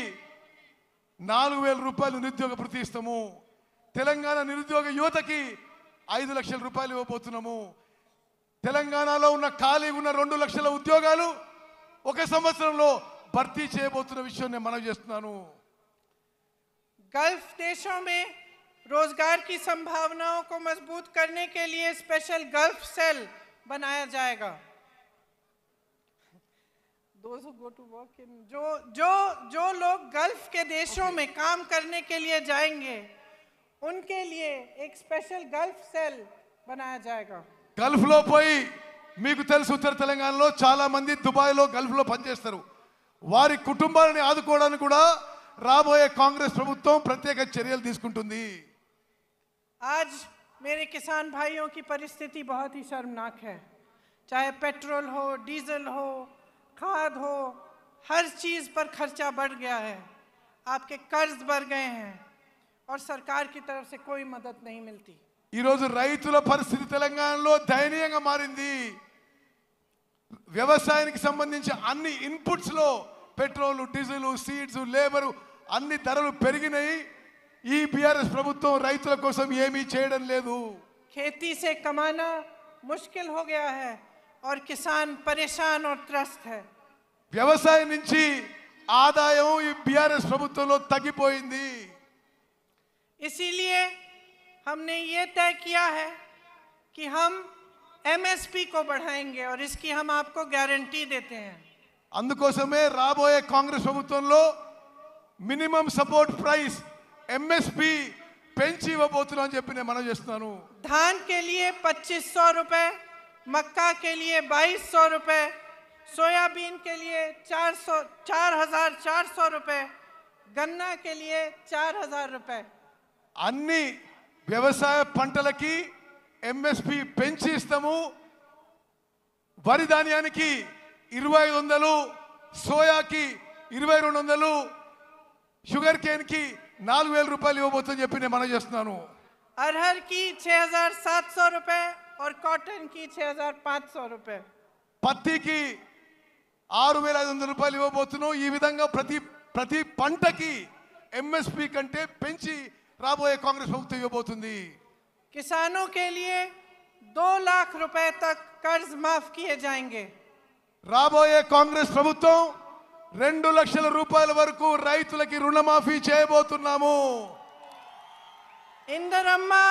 4,000 రూపాయలు నిరుద్యోగ భృతి ఇస్తాము. తెలంగాణ నిరుద్యోగ యువతకి 5 లక్షల రూపాయలు ఇవ్వబోతున్నాము. తెలంగాణలో ఉన్న ఖాళీ ఉన్న 2 లక్షల ఉద్యోగాలు 1 సంవత్సరంలో భర్తీ చేయబోతున్న విషయం నేను మనవి చేస్తున్నాను. गल्फ देशों में रोजगार की संभावनाओं को मजबूत करने के लिए स्पेशल गल्फ सेल बनाया जाएगा. Those who go to work in जो लोग गल्फ के देशों में काम करने के लिए जाएंगे, उनके लिए एक स्पेशल गल्फ सेल बनाया जाएगा. గల్ఫ్ లో పోయి మీకు తెలుసు ఉత్తర తెలంగాణలో చాలా మంది దుబాయ్లో గల్ఫ్లో పనిచేస్తారు. వారి కుటుంబాలను ఆదుకోవడానికి కూడా రాబోయే కాంగ్రెస్ ప్రభుత్వం ప్రత్యేక చర్యలు తీసుకుంటుంది. आज मेरे किसान भाइयों की परिस्थिति बहुत ही शर्मनाक है. चाहे पेट्रोल हो, डीजल हो, खाद हो, हर चीज़ पर खर्चा बढ़ गया है. आपके कर्ज बढ़ गए हैं और सरकार की तरफ से कोई मदद नहीं मिलती. ఈరోజు రైతుల పరిస్థితి తెలంగాణలో దయనీయంగా మారింది. వ్యవసాయానికి సంబంధించి అన్ని ఇన్పుట్స్ లో పెట్రోల్, డీజిల్, సీడ్స్, లేబర్ అన్ని ధరలు పెరిగినాయి. ఈ బీఆర్ఎస్ ప్రభుత్వం రైతుల కోసం ఏమీ చేయడం లేదు. खेती से कमाना मुश्किल हो गया है और किसान परेशान और त्रस्त है. వ్యవసాయం నుంచి ఆదాయం ఈ బీఆర్ఎస్ ప్రభుత్వంలో తగ్గిపోయింది. इसीलिए हमने ये तय किया है कि हम एमएसपी को बढ़ाएंगे और इसकी हम आपको गारंटी देते हैं. అందుకోసమే రాబోయే కాంగ్రెస్ ప్రభుత్వంలో మినిమం సపోర్ట్ ప్రైస్ ఎంఎస్పి పెంచి ఇవ్వబోతున్నామని చెప్పి నేను మనం చేస్తున్నాను. धान के लिए 2,500 रुपए, मक्का के लिए 2,200 रुपए, सोयाबीन के लिए 4,400 रुपए, गन्ना के लिए 4,000 रुपए। అన్ని వ్యవసాయ పంటలకి ఎంఎస్పి పెంచి ఇస్తాము. వరి ధాన్యానికి 2,500, సోయాకి 2,200, షుగర్ కేన్ కి 4,000 రూపాయలు ఇవ్వబోతుందని చెప్పి నేను మనం చేస్తున్నాను. अरहर की 6,700 रुपए और कॉटन की 6,500 रुपए। పత్తికి 6,500 రూపాయలు ఇవ్వబోతున్నాం. ఈ విధంగా ప్రతి పంటకి ఎంఎస్పి కంటే పెంచి రాబోయే కాంగ్రెస్ ప్రభుత్వం ఇవ్వబోతుంది. किसानों के लिए 2 लाख रुपए तक कर्ज माफ किए जाएंगे। రాబోయే కాంగ్రెస్ ప్రభుత్వం 2 లక్షల రూపాయల వరకు రైతులకి రుణమాఫీ చేయబోతున్నాము. इंदिरम्मा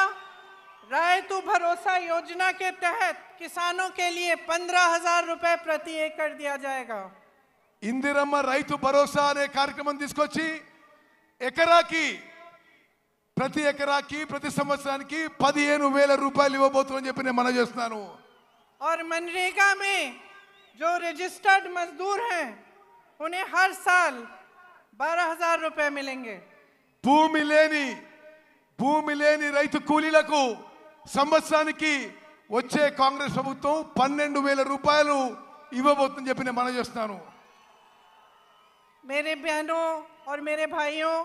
रायतु भरोसा योजना के तहत किसानों के लिए 15,000 रुपए प्रति एकड़ दिया जाएगा। ఇందిరమ్మ రైతు భరోసా అనే కార్యక్రమం తీసుకొచ్చి ప్రతి ఎకరాకి ప్రతి సంవత్సరానికి 15,000 రూపాయలు ఇవ్వబోతుందని చెప్పి నేను మనవి చేస్తున్నాను. और मनरेगा में जो रजिस्टर्ड मजदूर हैं उन्हें हर साल 12,000 रुपए मिलेंगे। భూమి లేని రైతు కూలీలకు సంవత్సరానికి వచ్చే కాంగ్రెస్ ప్రభుత్వం 12,000 రూపాయలు ఇవ్వబోతుందని చెప్పి నేను మనవి చేస్తున్నాను. मेरे बहनों और मेरे भाइयों,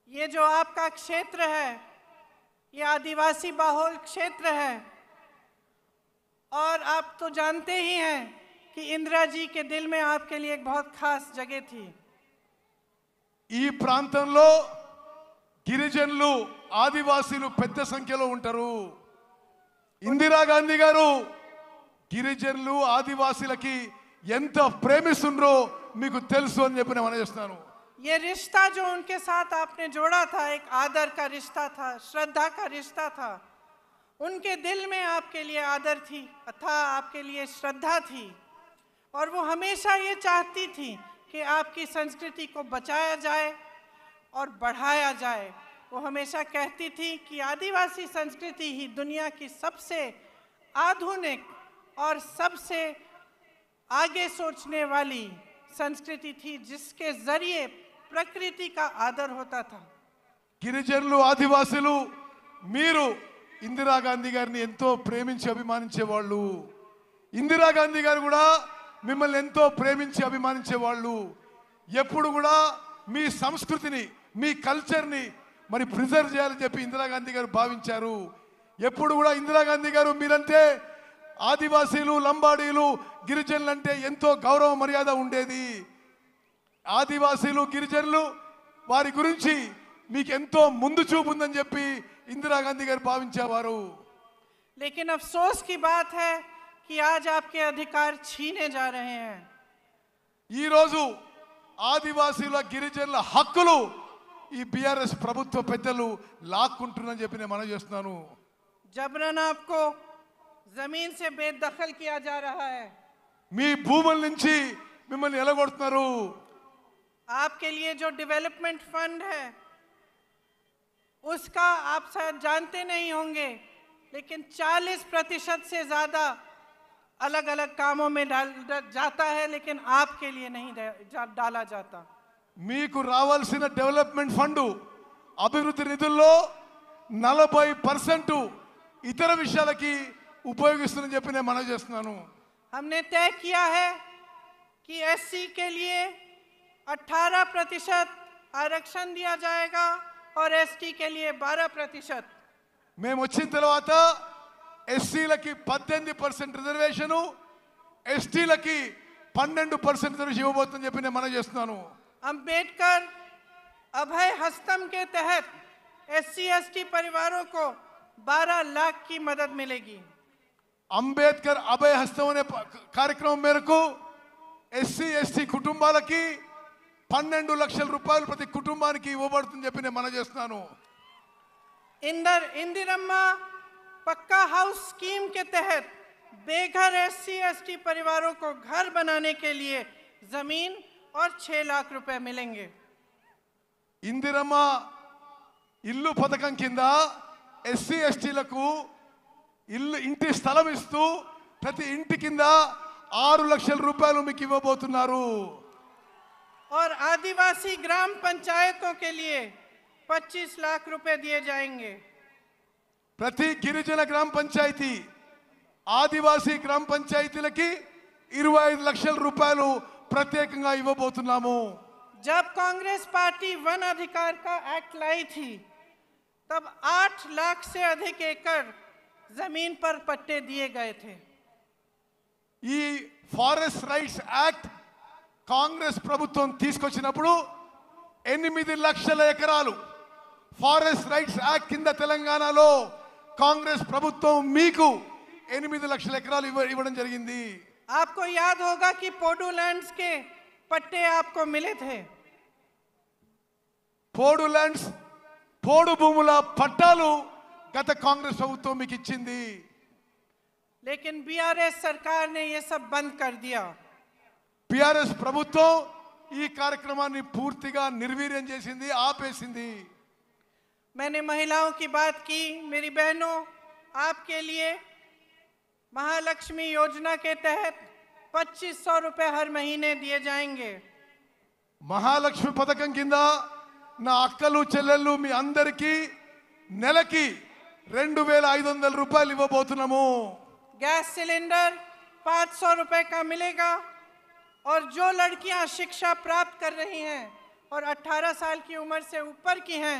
ये जो आपका क्षेत्र है ये आदिवासी बहुल क्षेत्र है और आप तो जानते ही हैं कि इंदिरा जी के दिल में आपके लिए एक बहुत खास जगह थी। ఈ ప్రాంతంలో గిరిజనులు ఆదివాసీలు పెద్ద సంఖ్యలో ఉంటారు. ఇందిరాగాంధీ గారు గిరిజనులు ఆదివాసీలకి ఎంత ప్రేమిస్తుండ్రో మీకు తెలుసు అని చెప్పి నేను మనవిస్తున్నాను. ये रिश्ता जो उनके साथ आपने जोड़ा था एक आदर का रिश्ता था, श्रद्धा का रिश्ता था। उनके दिल में आपके लिए आदर थी तथा आपके लिए श्रद्धा थी और वो हमेशा ये चाहती थी कि आपकी संस्कृति को बचाया जाए और बढ़ाया जाए। वो हमेशा कहती थी कि आदिवासी संस्कृति ही दुनिया की सबसे आधुनिक और सबसे आगे सोचने वाली संस्कृति थी जिसके जरिए प्रकृति का आदर होता था। గిరిజనులు ఆదివాసీలు మీరు ఇందిరాగాంధీ గారిని ఎంతో ప్రేమించి అభిమానించేవాళ్ళు. ఇందిరాగాంధీ గారు కూడా మిమ్మల్ని ఎంతో ప్రేమించి అభిమానించేవాళ్ళు. ఎప్పుడు కూడా మీ సంస్కృతిని మీ కల్చర్ని మరి ప్రిజర్వ్ చేయాలని చెప్పి ఇందిరాగాంధీ గారు భావించారు. ఎప్పుడు కూడా ఇందిరాగాంధీ గారు మీరంటే ఆదివాసీలు లంబాడీలు గిరిజనులు అంటే ఎంతో గౌరవ మర్యాద ఉండేది. ఆదివాసీలు గిరిజనులు వారి గురించి మీకు ఎంతో ముందు చూపు ఉందని చెప్పి ఇందిరాగాంధీ గారు భావించేవారు. लेकिन अफसोस की बात है कि आज आपके अधिकार छीने जा रहे हैं। ఈ రోజు ఆదివాసీల గిరిజనుల హక్కులు ఈ బీఆర్ఎస్ ప్రభుత్వ పెద్దలు లాక్కుంటున్నారని చెప్పి నేను మనవి చేస్తున్నాను. जबरन आपको जमीन से बेदखल किया जा रहा है। మీ భూముల నుంచి మిమ్మల్ని ఎలగొడుతున్నారు. आपके लिए जो डेवलपमेंट फंड है उसका आप शायद जानते नहीं होंगे, लेकिन 40% से ज्यादा अलग अलग कामों में जाता है, लेकिन आपके लिए नहीं डाला जाता। మీకు రావాల్సిన డెవలప్మెంట్ ఫండ్ అభివృద్ధి నిధుల్లో 40% ఇతర విషయాలకి ఉపయోగిస్తుందని చెప్పి నేను మనవి చేస్తున్నాను. हमने तय किया है कि एससी के लिए 18% आरक्षण दिया जाएगा और एसटी के लिए 12%। మేము వచ్చిన తర్వాత ఎస్సీలకి 18% రిజర్వేషను, ఎస్టీలకి 12% రిజర్వేషన్ ఇవ్వబోతుందని చెప్పి నేను మనవి చేస్తున్నాను. अंबेडकर अभय हस्तम के तहत एससी एसटी परिवारों को 12 लाख की मदद मिलेगी। అంబేద్కర్ అభయ హస్తం అనే కార్యక్రమం మేరకు ఎస్సీ ఎస్టీ కుటుంబాలకి 12 లక్షల రూపాయలు ప్రతి కుటుంబానికి ఇవ్వబడుతుందని చెప్పి నేను మనవి చేస్తున్నాను. इंदिरम्मा पक्का हाउस स्कीम के तहत बेघर एससी एसटी परिवारों को घर बनाने के लिए जमीन और 6 लाख रुपए मिलेंगे। ఇందిరమ్మ ఇల్లు పథకం కింద ఎస్సీ ఎస్టీలకు ఇంటి స్థలం ఇస్తూ ప్రతి ఇంటి కింద 6 లక్షల రూపాయలు మీకు ఇవ్వబోతున్నారు. और आदिवासी ग्राम पंचायतों के लिए 25 लाख रुपए दिए जाएंगे. ప్రతి గిరిజన గ్రామ పంచాయతీ ఆదివాసీ గ్రామ పంచాయతీలకి 25 లక్షల రూపాయలు ప్రత్యేకంగా ఇవ్వబోతున్నాము. जब कांग्रेस पार्टी वन अधिकार का एक्ट लाई थी तब 8 लाख से अधिक एकड़ जमीन पर पट्टे दिए गए थे. ఈ ఫారెస్ట్ రైట్స్ యాక్ట్ కాంగ్రెస్ ప్రభుత్వం తీసుకొచ్చినప్పుడు 8 లక్షల ఎకరాలు ఫారెస్ట్ రైట్స్ యాక్ట్ కింద తెలంగాణలో కాంగ్రెస్ ప్రభుత్వం మీకు 8 లక్షల ఎకరాలు ఇవ్వడం జరిగింది. आपको याद होगा कि पोडू लैंड्स के पट्टे आपको मिले थे. పోడు ల్యాండ్స్ పోడు భూముల పట్టాలు గత కాంగ్రెస్ ప్రభుత్వం మీకు ఇచ్చింది. लेकिन बीआरएस सरकार ने ये सब बंद कर दिया. బిఆర్ఎస్ ప్రభుత్వం ఈ కార్యక్రమాన్ని పూర్తిగా నిర్వీర్యం చేసింది, ఆపేసింది. मैंने महिलाओं की बात की. मेरी बहनों, आपके लिए महालक्ष्मी योजना के तहत 2500 रुपए हर महीने दिए जाएंगे. మహాలక్ష్మి పథకం కింద నా అక్కలు చెల్లెళ్ళు మీ అందరికీ నెలకి 2500 రూపాయలు ఇవ్వబోతున్నాము. गैस सिलेंडर 500 रुपए का मिलेगा. और जो लड़कियां शिक्षा प्राप्त कर रही हैं और 18 साल की उम्र से ऊपर की हैं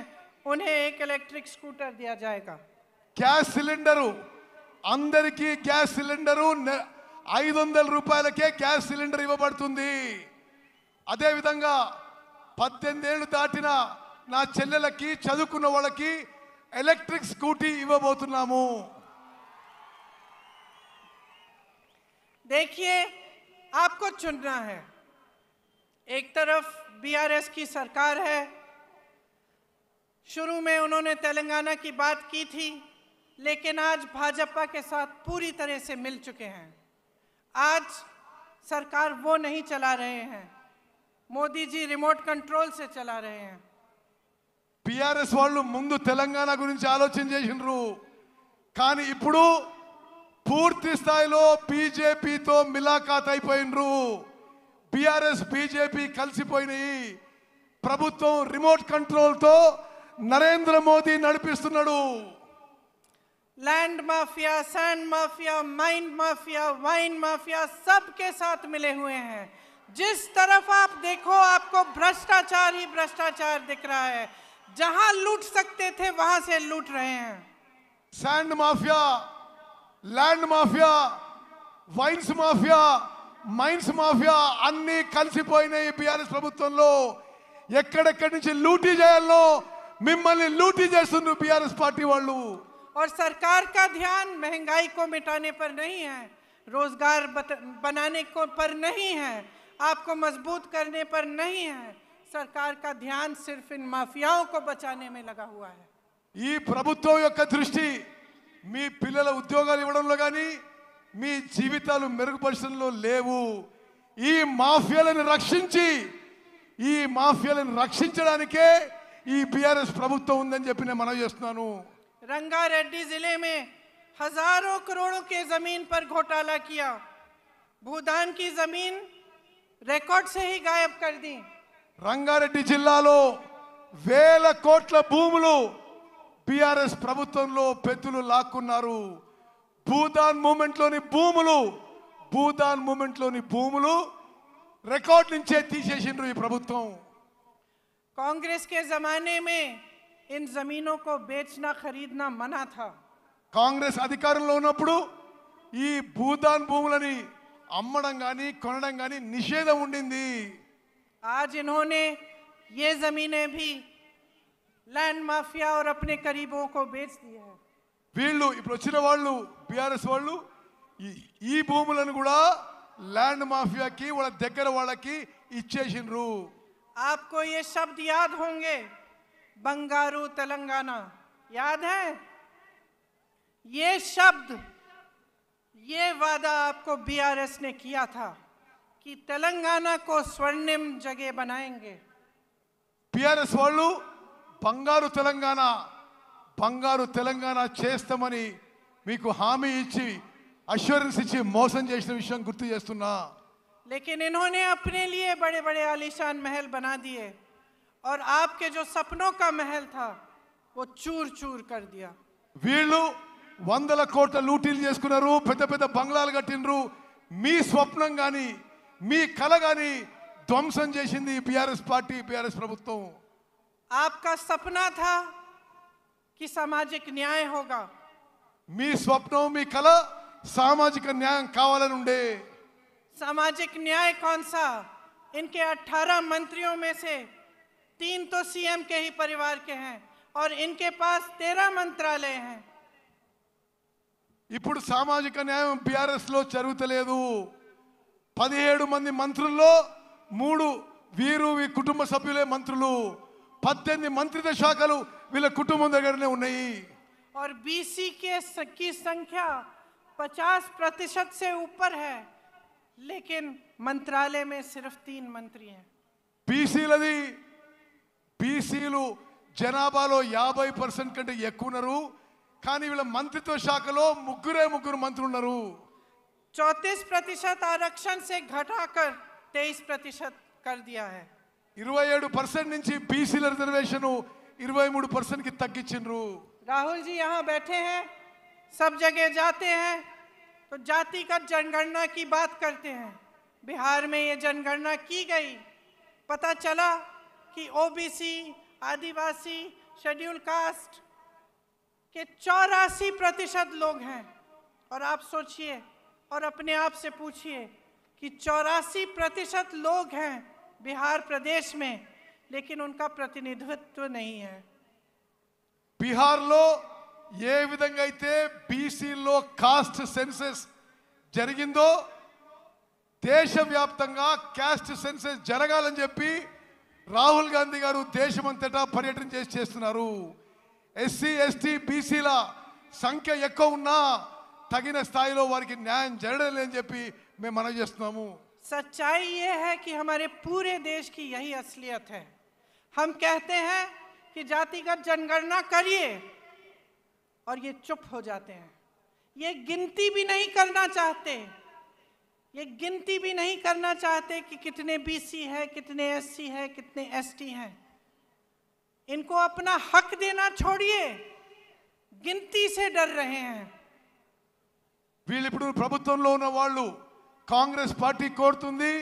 उन्हें एक इलेक्ट्रिक स्कूटर दिया जाएगा. గ్యాస్ సిలిండరు అందరికీ గ్యాస్ సిలిండరు 500 రూపాయలకే గ్యాస్ సిలిండర్ ఇవ్వబడుతుంది. అదేవిధంగా 18 ఏళ్ళు దాటిన నా చెల్లెలకి చదువుకున్న వాళ్ళకి ఎలక్ట్రిక్ స్కూటీ ఇవ్వబోతున్నాము. देखिए, आपको चुनना है. एक तरफ बीआरएस की सरकार है. शुरू में उन्होंने तेलंगाना की बात की थी, लेकिन आज भाजपा के साथ पूरी तरह से मिल चुके हैं. आज सरकार वो नहीं चला रहे हैं. मोदी जी रिमोट कंट्रोल से चला रहे हैं. బిఆర్ఎస్ వాళ్ళు ముందు తెలంగాణ గురించి ఆలోచన చేసినారు, కానీ ఇప్పుడు పూర్తి స్థాయిలో బీజేపీతో మిలాఖాత్ అయిపోయినరు. బిఆర్ఎస్ బీజేపీ కలిసిపోయినాయి. ప్రభుత్వం రిమోట్ కంట్రోల్తో నరేంద్ర మోదీ నడిపిస్తున్నాడు. Land mafia, sand mafia, mine mafia, wine mafia सबके साथ मिले हुए हैं. जिस तरफ आप देखो आपको भ्रष्टाचार ही भ्रष्टाचार दिख रहा है. जहां लूट सकते थे वहां से लूट रहे हैं. Sand mafia, land mafia, wines mafia, mines mafia అన్ని కలిసిపోయినాయి బీఆర్ఎస్ ప్రభుత్వంలో. ఎక్కడెక్కడి నుంచి లూటీ చేయాలో మిమ్మల్ని లూటీ చేస్తున్నారు బీఆర్ఎస్ పార్టీ వాళ్ళు. और सरकार का ध्यान महंगाई को मिटाने पर नहीं है, रोजगार बनाने को पर नहीं है, आपको मजबूत करने पर नहीं है. सरकार का ध्यान सिर्फ इन माफियाओं को बचाने में लगा हुआ है. ఈ ప్రభుత్వం యొక్క దృష్టి మీ పిల్లల ఉద్యోగాలు ఇవ్వడంలో కానీ మీ జీవితాలు మెరుగుపరచడంలో లేవు. ఈ మాఫియాలను రక్షించడానికే ఈ బీఆర్ఎస్ ప్రభుత్వం ఉందని చెప్పి నేను మనవి చేస్తున్నాను. रंगारेड्डी जिले में हजारों करोड़ों के जमीन पर घोटाला किया. भूदान की जमीन रिकॉर्ड से ही गायब कर दी. రంగారెడ్డి జిల్లాలో 1000 కోట్ల భూములు బీఆర్ఎస్ ప్రభుత్వంలో పెద్దలు లాక్కున్నారు. భూదాన్ మూమెంట్లోని భూములు రికార్డ్ నుంచే తీసేసిండ్రు ఈ ప్రభుత్వం. कांग्रेस के जमाने में इन जमीनों को बेचना खरीदना मना था. కాంగ్రెస్ అధికారంలో ఉన్నప్పుడు ఈ భూదాన్ భూములని అమ్మడం కానీ కొనడం కానీ నిషేధం ఉండింది. आज इन्होंने ये जमीनें भी लैंड माफिया और अपने करीबों को बेच दिया है. వీళ్ళు ఇప్పుడు వచ్చిన వాళ్ళు బీఆర్ఎస్ వాళ్ళు ఈ భూములను కూడా ల్యాండ్ మాఫియాకి వాళ్ళ దగ్గర వాళ్ళకి ఇచ్చేసిండ్రు. आपको ये शब्द याद होंगे, बंगारू तेलंगाना याद है? ये शब्द, ये वादा आपको बीआरएस ने किया था कि तेलंगाना को स्वर्णिम जगह बनाएंगे. బీఆర్ఎస్ వాళ్ళు బంగారు తెలంగాణ చేస్తామని మీకు హామీ ఇచ్చి అష్యూరెన్స్ ఇచ్చి మోసం చేసిన విషయం గుర్తు చేస్తున్నా. लेकिन इन्होंने अपने लिए बड़े बड़े आलीशान महल बना दिए और आपके जो सपनों का महल था वो चूर चूर कर दिया. వీళ్ళు 100 కోట్ల లూటీలు చేసుకున్నారు, పెద్ద పెద్ద బంగ్లాలు కట్టినరు. మీ స్వప్నం గాని మీ కల గాని ధ్వంసం చేసింది బీఆర్ఎస్ పార్టీ, బీఆర్ఎస్ ప్రభుత్వం. आपका सपना था कि सामाजिक न्याय होगा. మీ స్వప్నం మీ కల సామాజిక న్యాయం కావాలని ఉండే. सामाजिक न्याय कौन सा? इनके 18 मंत्रियों में से 3 तो सीएम के ही परिवार के हैं और इनके पास 13 मंत्रालय हैं. ఇప్పుడు సామాజిక న్యాయం బీఆర్ఎస్ లో జరుగుతలేదు. 17 మంది మంత్రుల్లో 3 వీరు కుటుంబ సభ్యులే మంత్రులు. 18 మంత్రిత్వ శాఖలు వీళ్ళ కుటుంబం దగ్గరనే ఉన్నాయి. और बीसी की संख्या 50% से ऊपर है, लेकिन मंत्रालय में सिर्फ 3 मंत्री हैं. బీసీలది బీసీలు జనాభాలో 50% కంటే ఎక్కువ ఉన్నారు. కానీ వీళ్ళ మంత్రిత్వ శాఖలో ముగ్గురు మంత్రులు ఉన్నారు. 34% आरक्षण से घटाकर 23% कर दिया है. 27% నుంచి బీసీల రిజర్వేషన్ 23% కి తగ్గించిండ్రు. राहुल जी यहाँ बैठे हैं, सब जगह जाते हैं तो जातिगत जनगणना की बात करते हैं. बिहार में ये जनगणना की गई, पता चला कि ओबीसी, आदिवासी, शेड्यूल कास्ट के 84% लोग हैं. और आप सोचिए और अपने आप से पूछिए कि 84% लोग हैं बिहार प्रदेश में, लेकिन उनका प्रतिनिधित्व नहीं है. బీహార్లో ఏ విధంగా అయితే బీసీలో కాస్ట్ సెన్సెస్ జరిగిందో దేశవ్యాప్తంగా కాస్ట్ సెన్సెస్ జరగాలని చెప్పి రాహుల్ గాంధీ గారు దేశమంతటా పర్యటన చేస్తున్నారు. ఎస్సీ ఎస్టీ బీసీల సంఖ్య ఎక్కువ ఉన్నా తగిన స్థాయిలో వారికి న్యాయం జరగడం లేదని చెప్పి మేము మనవి చేస్తున్నాము. सच्चाई ये है कि हमारे पूरे देश की यही असलियत है. हम कहते हैं कि जातिगत जनगणना करिए और ये चुप हो जाते हैं. ये गिनती भी नहीं करना चाहते. ये गिनती भी नहीं करना चाहते कि कितने बीसी है, कितने एससी है, कितने एसटी हैं. इनको अपना हक देना छोड़िए, गिनती से डर रहे हैं. వీళ్ళు ఇప్పుడు ప్రభుత్వంలో ఉన్న వాళ్ళు కాంగ్రెస్ పార్టీ కోరుతుంది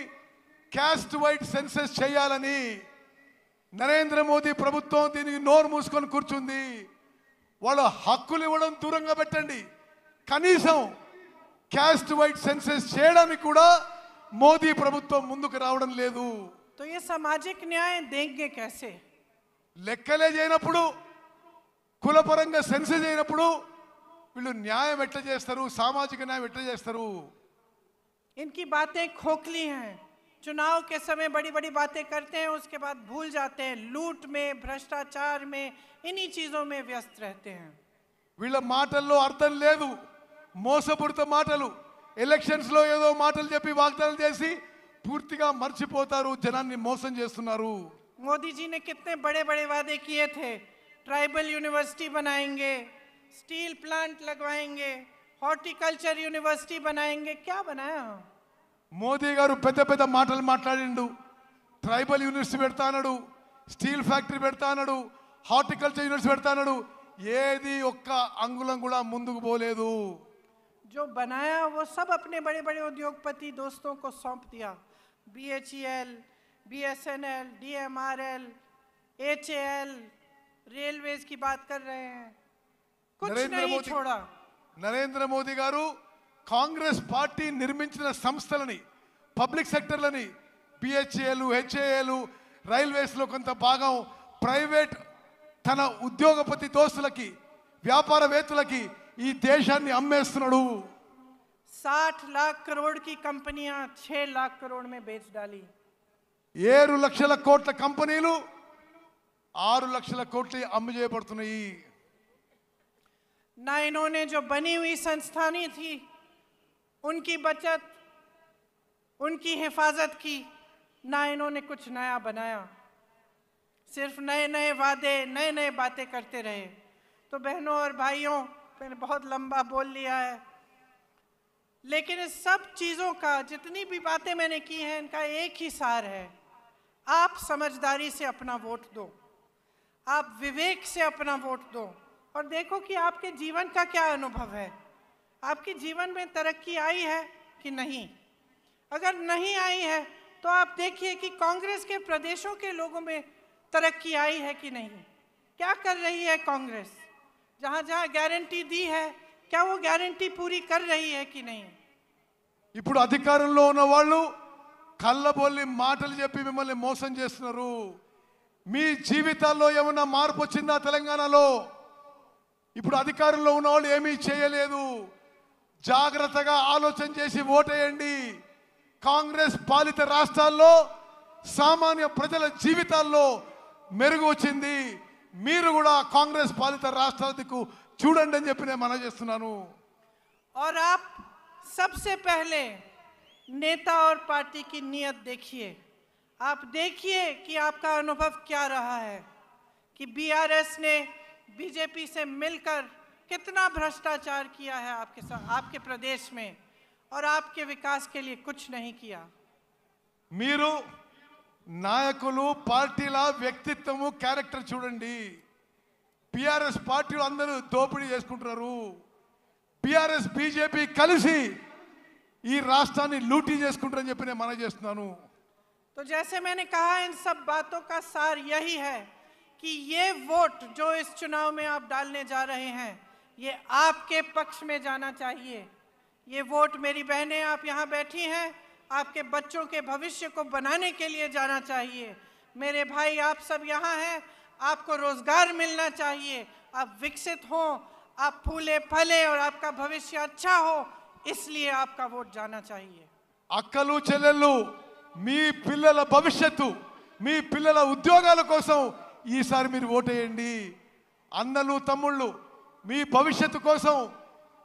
క్యాస్ట్ వైడ్ సెన్సెస్ చేయాలని. నరేంద్ర మోదీ ప్రభుత్వం దీనికి నోరు మూసుకొని కూర్చుంది. వాళ్ళ హక్కులు ఇవ్వడం దూరంగా పెట్టండి, కనీసం క్యాస్ట్ వైడ్ సెన్సెస్ చేయడానికి కూడా మోదీ ప్రభుత్వం ముందుకు రావడం లేదు. तो ये सामाजिक न्याय देंगे कैसे? లెక్కలే చేయనప్పుడు, కులపరంగా సెన్సెస్ చేయనప్పుడు వీళ్ళు న్యాయం ఎట్లా చేస్తారు, సామాజిక న్యాయం ఎట్లా చేస్తారు? इनकी बातें खोखली हैं. चुनाव के समय बड़ी बड़ी बातें करते हैं, उसके बाद भूल जाते हैं. लूट में, भ्रष्टाचार में, इन्हीं चीजों में व्यस्त रहते हैं. వీళ్ళ మాటల్లో అర్థం లేదు, మోసపూరిత మాటలు. ఎలక్షన్స్ లో ఏదో మాటలు చెప్పి వాగ్దానాలు చేసి పూర్తిగా మర్చిపోతారు, జనాన్ని మోసం చేస్తున్నారు. मोदी जी ने कितने बड़े बड़े वादे किए थे. ट्राइबल यूनिवर्सिटी बनाएंगे, स्टील प्लांट लगवाएंगे, हॉर्टिकल्चर यूनिवर्सिटी बनाएंगे. क्या बनाया? మోదీ గారు పెద్ద పెద్ద మాటలు మాట్లాడిండు. ట్రైబల్ యూనివర్సిటీ పెడతా అన్నాడు, స్టీల్ ఫ్యాక్టరీ పెడతా అన్నాడు, హార్టికల్చర్ యూనివర్సిటీ పెడతా అన్నాడు. ఏది ఒక్క అంగుళం కూడా ముందుకు పోలేదు. जो बनाया वो सब अपने बड़े बड़े उद्योगपति दोस्तों को सौंप दिया. BHEL, BSNL, DMRL, HAL, railways की बात कर रहे हैं. कुछ नहीं छोड़ा. నరేంద్ర మోదీ గారు కాంగ్రెస్ పార్టీ నిర్మించిన సంస్థలని, పబ్లిక్ సెక్టర్లని, బిహెచ్ఏలు, హెచ్ఏఏలు, రైల్వేస్లో కొంత భాగం ప్రైవేట్ తన ఉద్యోగపతి దోస్తులకి, వ్యాపారవేత్తలకి ఈ దేశాన్ని అమ్మేస్తున్నాడు. 60 लाख करोड़ की कंपनियां 6 लाख करोड़ में बेच डाली. 7 లక్షల కోట్ల కంపెనీలు 6 లక్షల కోట్లు అమ్ము చేయబడుతున్నాయి. ना इन्होंने जो बनी हुई संस्थानी थी उनकी बचत, उनकी हिफाजत की, ना इन्होंने कुछ नया बनाया. सिर्फ नए नए वादे, नए नए बातें करते रहे. तो बहनों और भाइयों, मैंने बहुत लंबा बोल लिया है. लेकिन इस सब चीज़ों का, जितनी भी बातें मैंने की हैं, इनका एक ही सार है, आप समझदारी से अपना वोट दो, आप विवेक से अपना वोट दो और देखो कि आपके जीवन का क्या अनुभव है, आपके जीवन में तरक्की आई है कि नहीं। अगर नहीं आई है तो आप देखिए कि कांग्रेस के प्रदेशों के लोगों में तरक्की आई है कि नहीं। क्या कर रही है कांग्रेस? जहाँ जहाँ गारंटी दी है, क्या वो गारंटी पूरी कर रही है कि नहीं? ఇప్పుడు అధికారంలో ఉన్న వాళ్ళు కళ్ళబొల్లి మాటలు చెప్పి మిమ్మల్ని మోసం చేస్తున్నారు. మీ జీవితాల్లో ఏమన్నా మార్పు వచ్చిందా తెలంగాణలో? ఇప్పుడు అధికారంలో ఉన్న వాళ్ళు ఏమీ చేయలేదు. జాగ్రత్తగా ఆలోచన చేసి ఓటేయండి. కాంగ్రెస్ పాలిత రాష్ట్రాల్లో సామాన్య ప్రజల జీవితాల్లో మెరుగు వచ్చింది. మీరు కూడా కాంగ్రెస్ పాలిత రాష్ట్రాలకు చూడండి అని చెప్పి నేను మనవి చేస్తున్నాను. और आप सबसे पहले नेता और पार्टी की नीयत देखिए। आप देखिए कि आपका अनुभव क्या रहा है कि बीआरएस ने बीजेपी से मिलकर कितना भ्रष्टाचार किया है आपके साथ, आपके प्रदेश में, और आपके विकास के लिए कुछ नहीं किया। మీరు నాయకులు పార్టీల వ్యక్తిత్వము క్యారెక్టర్ చూడండి. పిఆర్ఎస్ పార్టీలు అందరూ దోపిడీ చేసుకుంటున్నారు. పిఆర్ఎస్ బీజేపీ కలిసి ఈ రాష్ట్రాన్ని లూటీ చేసుకుంటారని చెప్పి నేను మనవి చేస్తున్నాను. तो जैसे मैंने कहा, इन सब बातों का सार यही है कि ये वोट जो इस चुनाव में आप डालने जा रहे हैं, ये आपके पक्ष में जाना चाहिए। ये वोट, मेरी बहनें आप यहाँ बैठी हैं, आपके बच्चों के भविष्य को बनाने के लिए जाना चाहिए। मेरे भाई आप सब यहाँ हैं, आपको रोजगार मिलना चाहिए, आप विकसित हों, आप फूले फले और आपका भविष्य अच्छा हो, इसलिए आपका वोट जाना चाहिए। అక్కలు చెల్లెళ్ళు, మీ పిల్లల భవిష్యత్తు, మీ పిల్లల ఉద్యోగాల కోసం ఈసారి మీరు ఓటేయండి. అన్నలు తమ్ముళ్ళు, మీ భవిష్యత్తు కోసం,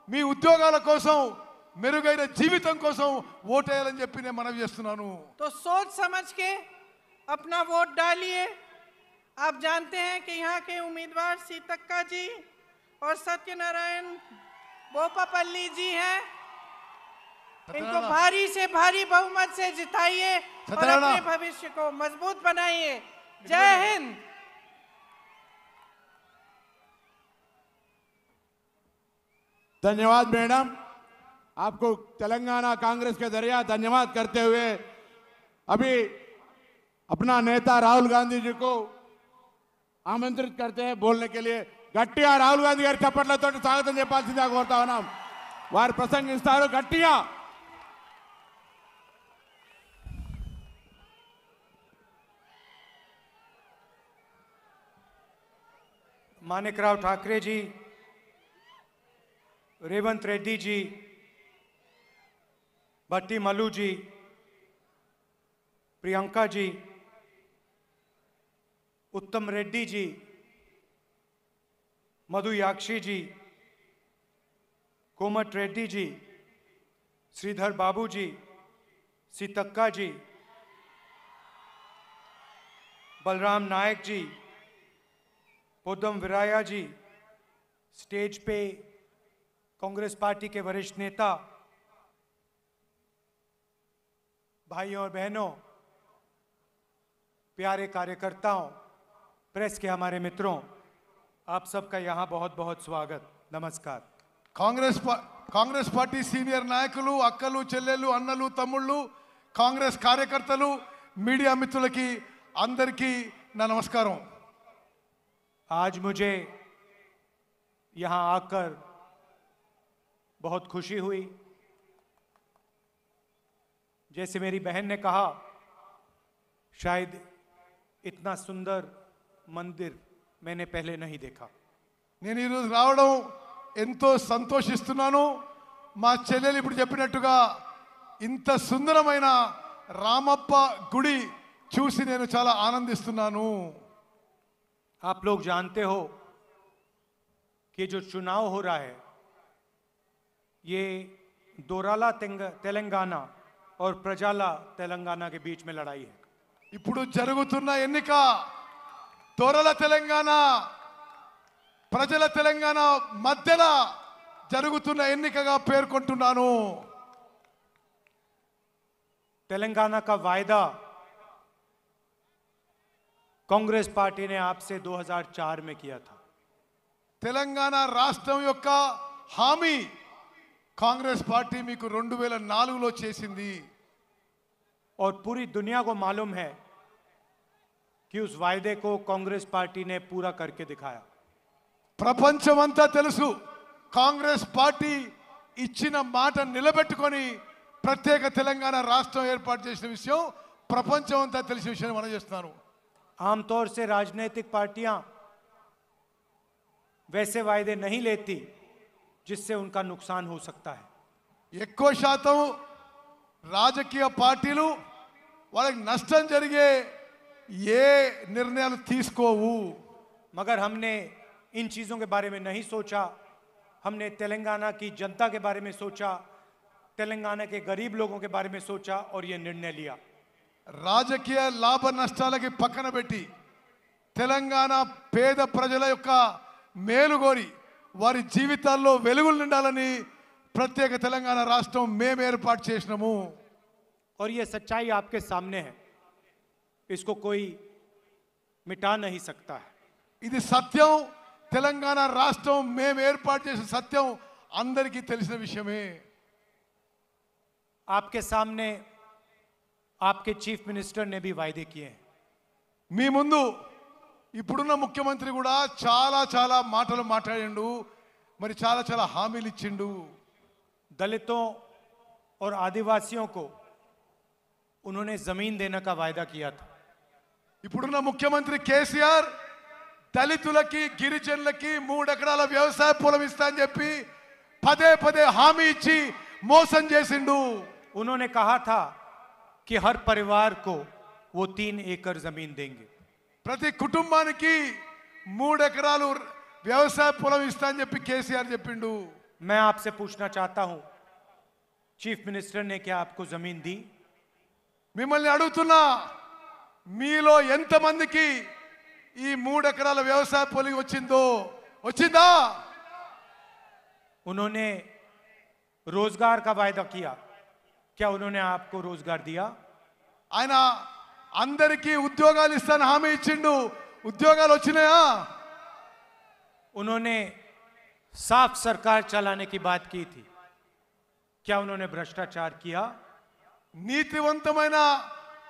మీ ఉద్యోగాల కోసం, మెరుగైన జీవితం కోసం ఓటేయాలని చెప్పి నేను మనవి చేస్తున్నాను. तो सोच समझ के अपना वोट डालिए। आप जानते हैं कि यहाँ के उम्मीदवार सीतक्का जी और सत्यनारायण बोपापल्ली जी हैं। इनको भारी से भारी बहुमत से जिताइए और अपने भविष्य को मजबूत बनाइए। जय हिंद। धन्यवाद मैडम, आपको तेलंगाना कांग्रेस के जरिए धन्यवाद करते हुए अभी अपना नेता राहुल गांधी जी को आमंत्रित करते हैं बोलने के लिए. గట్టిగా రాహుల్ గాంధీ గారి చప్పట్లతో స్వాగతం చెప్పాల్సిందిగా కోరుతా ఉన్నాం. వారు ప్రసంగిస్తారు. గట్టిగా. मानिकराव ठाकरे जी, रेवंत रेड्डी जी, भट्टी मल्लू जी, प्रियंका जी, उत्तम रेड्डी जी, मधु याक्षी जी, कोमट रेड्डी जी, श्रीधर बाबू जी, सीतक्का जी, बलराम नायक जी, पोदम विराया जी, स्टेज पे कांग्रेस पार्टी के वरिष्ठ नेता, भाइयों और बहनों, प्यारे कार्यकर्ताओं, प्रेस के हमारे मित्रों, आप सबका यहाँ बहुत बहुत स्वागत, नमस्कार। కాంగ్రెస్ పార్టీ సీనియర్ నాయకులు, అక్కలు చెల్లెళ్ళు, అన్నలు తమ్ముళ్ళు, కాంగ్రెస్ కార్యకర్తలు, మీడియా మిత్రులకి అందరికీ నా నమస్కారం. आज मुझे यहाँ आकर बहुत खुशी हुई। जैसे मेरी बहन ने कहा, शायद इतना सुंदर मंदिर मैंने पहले नहीं देखा। నేను ఈరోజు రావడం ఎంతో సంతోషిస్తున్నాను. మా చెల్లెలు ఇప్పుడు చెప్పినట్టుగా ఇంత సుందరమైన రామప్ప గుడి చూసి నేను చాలా ఆనందిస్తున్నాను. आप लोग जानते हो कि जो चुनाव हो रहा है, ये दोराला तेलंगाना और प्रजाला तेलंगाना के बीच में लड़ाई है। ఇప్పుడు జరుగుతున్న ఎన్నిక దొరల తెలంగాణ, ప్రజల తెలంగాణ మధ్యలో జరుగుతున్న ఎన్నికగా పేర్కొంటున్నాను. तेलंगाना का वायदा कांग्रेस पार्टी ने आपसे 2004 में किया था। తెలంగాణ రాష్ట్రం యొక్క హామీ కాంగ్రెస్ పార్టీ మీకు 2004లో చేసింది। और पूरी दुनिया को मालूम है कि उस वायदे को कांग्रेस पार्टी ने पूरा करके दिखाया। ప్రపంచమంతా తెలుసు కాంగ్రెస్ పార్టీ ఇచ్చిన మాట నిలబెట్టుకొని ప్రత్యేక తెలంగాణ రాష్ట్రం ఏర్పాటు చేసిన విషయం ప్రపంచమంతా తెలిసిన విషయాన్ని మనం చేస్తున్నాను। आमतौर से राजनीतिक पार्टियां वैसे वायदे नहीं लेती जिससे उनका नुकसान हो सकता है। ఎక్కువ శాతం రాజకీయ పార్టీలు వాళ్ళకి నష్టం జరిగే ఏ నిర్ణయాలు తీసుకోవు। मगर हमने इन चीज़ों के बारे में नहीं सोचा। हमने तेलंगाना की जनता के बारे में सोचा, तेलंगाना के गरीब लोगों के बारे में सोचा और ये निर्णय लिया। రాజకీయ లాభ నష్టాలకి పక్కన పెట్టి తెలంగాణ పేద ప్రజల యొక్క మేలుగోరి వారి జీవితాల్లో వెలుగులు నిండాలని ప్రత్యేక తెలంగాణ రాష్ట్రం మేము ఏర్పాటు చేసినాము। और ये सच्चाई आपके सामने है, इसको कोई मिटा नहीं सकता है। ఇది సత్యం। తెలంగాణ రాష్ట్రం మేము ఏర్పాటు చేసిన సత్యం అందరికీ తెలిసిన విషయమే। आपके सामने आपके चीफ मिनिस्टर ने भी वायदे किए हैं। మీ ముందు ఇప్పుడున్న ముఖ్యమంత్రి కూడా చాలా చాలా మాటలు మాట్లాడిండు, మరి చాలా చాలా హామీలు ఇచ్చిండు। दलितों और आदिवासियों को उन्होंने जमीन देने का वायदा किया था। ఇప్పుడున్న ముఖ్యమంత్రి కేసీఆర్ దళితులకి గిరిజనులకి 3 ఎకరాల వ్యవసాయ పొలం ఇస్తా అని చెప్పి పదే పదే హామీ ఇచ్చి మోసం చేసిండు। उन्होंने कहा था कि हर परिवार को वो 3 एकड़ जमीन देंगे। ప్రతి కుటుంబానికి 3 ఎకరాలు వ్యవసాయ పొలం ఇస్తా అని చెప్పి కేసీఆర్ చెప్పిండు। मैं आपसे पूछना चाहता हूं, चीफ मिनिस्टर ने क्या आपको जमीन दी? మిమ్మల్ని అడుగుతున్నా, మీలో ఎంతమందికి ఈ 3 ఎకరాల వ్యవసాయ పొలం వచ్చిందా? उन्होंने रोजगार का वायदा किया, क्या उन्होंने आपको रोजगार दिया? ఆయన అందరికీ ఉద్యోగాలు ఇస్తాను హామీ ఇచ్చిండు, ఉద్యోగాలు వచ్చినాయా? उन्होंने साफ सरकार चलाने की बात की थी, क्या उन्होंने भ्रष्टाचार किया? నీతివంతమైన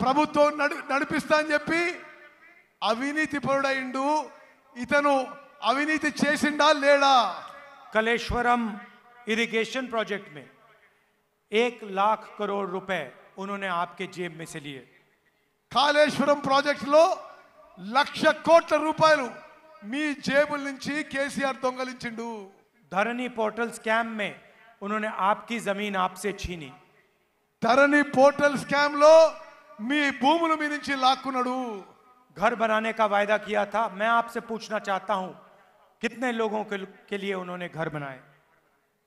ప్రభుత్వం నడిపిస్తా అని చెప్పి అవినీతి పరుడైండు। ఇతను అవినీతి చేసిండా లేడా? कलेश्वरम इरिगेशन प्रोजेक्ट में 1 लाख करोड़ रुपए उन्होंने आपके जेब में से लिए। కాళేశ్వరం ప్రాజెక్టులో 1,00,000 కోట్ల రూపాయలు మీ జేబుల నుంచి కేసీఆర్ దొంగలించిండు। धरनी पोर्टल स्कैम में उन्होंने आपकी जमीन आपसे छीनी। ధరణి పోర్టల్ స్కామ్ లో మీ భూములు మీ నుంచి లాక్కున్నాడు। घर बनाने का वायदा किया था। मैं आपसे पूछना चाहता हूं, कितने लोगों के लिए उन्होंने घर बनाए?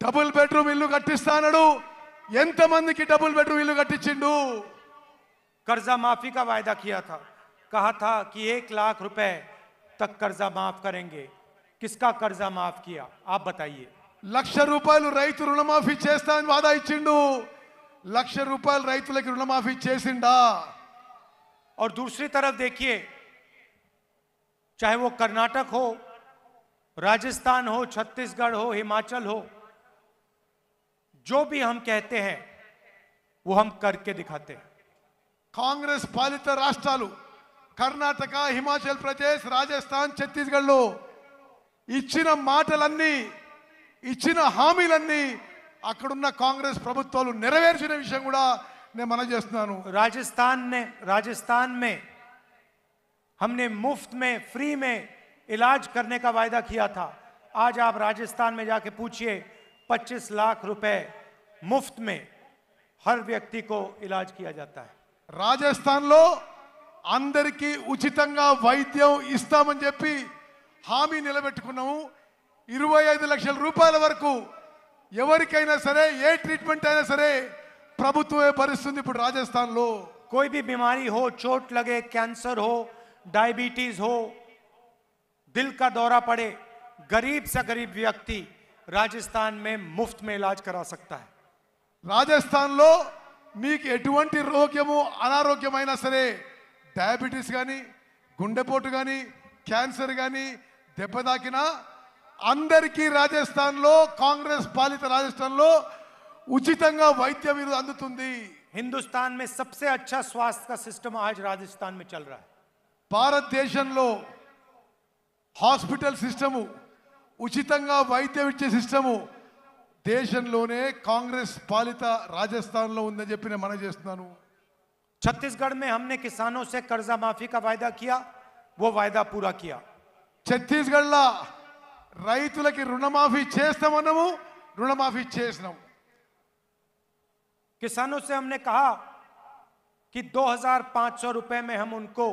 డబుల్ బెడ్రూమ్ ఇల్లు కట్టిస్తానడు, ఎంతమందికి డబుల్ బెడ్రూమ్ ఇల్లు కట్టించిండు? कर्जा माफी का वायदा किया था, कहा था कि 1 लाख रुपए तक कर्जा माफ करेंगे। किसका कर्जा माफ किया, आप बताइए। 1,00,000 రూపాయలు రైతు రుణమాఫీ చేస్తా అని వాదా ఇచ్చిండు, 1,00,000 రూపాయలు రైతులకి రుణమాఫీ చేసిండా? और दूसरी तरफ देखिए, चाहे वो कर्नाटक हो, राजस्थान हो, छत्तीसगढ़ हो, हिमाचल हो, जो भी हम कहते हैं वो हम करके दिखाते हैं। కాంగ్రెస్ పాలిత రాష్ట్రాలు కర్ణాటక, హిమాచల్ ప్రదేశ్, రాజస్థాన్, ఛత్తీస్గఢ్లో ఇచ్చిన మాటలన్నీ, ఇచ్చిన హామీలన్నీ అక్కడున్న కాంగ్రెస్ ప్రభుత్వాలు నెరవేర్చిన విషయం కూడా నేను మనం చేస్తున్నాను। राजस्थान में हमने मुफ्त में, फ्री में इलाज करने का वायदा किया था। आज आप राजस्थान में जाके पूछिए, 25 लाख रुपए मुफ्त में हर व्यक्ति को इलाज किया जाता है। రాజస్థాన్లో అందరికీ ఉచితంగా వైద్యం ఇస్తామని చెప్పి హామీ నిలబెట్టుకున్నాము। 25 లక్షల రూపాయల వరకు ఎవరికైనా సరే, ఏ ట్రీట్మెంట్ అయినా సరే ప్రభుత్వమే భరిస్తుంది ఇప్పుడు రాజస్థాన్లో। कोई भी बीमारी हो, चोट लगे, कैंसर हो, डायबिटीज हो, दिल का दौरा पड़े, गरीब से गरीब व्यक्ति राजस्थान में मुफ्त में इलाज करा सकता है। రాజస్థాన్లో మీకు ఎటువంటి రోగము అనారోగ్యమైనా సరే, డయాబెటీస్ కానీ, గుండెపోటు కానీ, క్యాన్సర్ కానీ దెబ్బ తాకినా అందరికీ రాజస్థాన్లో, కాంగ్రెస్ పాలిత రాజస్థాన్లో ఉచితంగా వైద్యం అందుతుంది. हिंदुस्तान में सबसे अच्छा स्वास्थ्य का सिस्टम आज राजस्थान में चल रहा है. భారతదేశంలో హాస్పిటల్ సిస్టము, ఉచితంగా వైద్యం ఇచ్చే సిస్టము దేశంలోనే కాంగ్రెస్ పాలిత రాజస్థాన్లో ఉందని చెప్పి నేను మనం చేస్తున్నాను. छत्तीसगढ़ में हमने किसानों से कर्जा माफी का वायदा किया, वो वायदा पूरा किया. ఛత్తీస్గఢ్లో రైతులకి రుణమాఫీ చేస్తామన్నాము, రుణమాఫీ చేసినాము. किसानों से हमने कहा कि 2,500 रुपए में हम उनको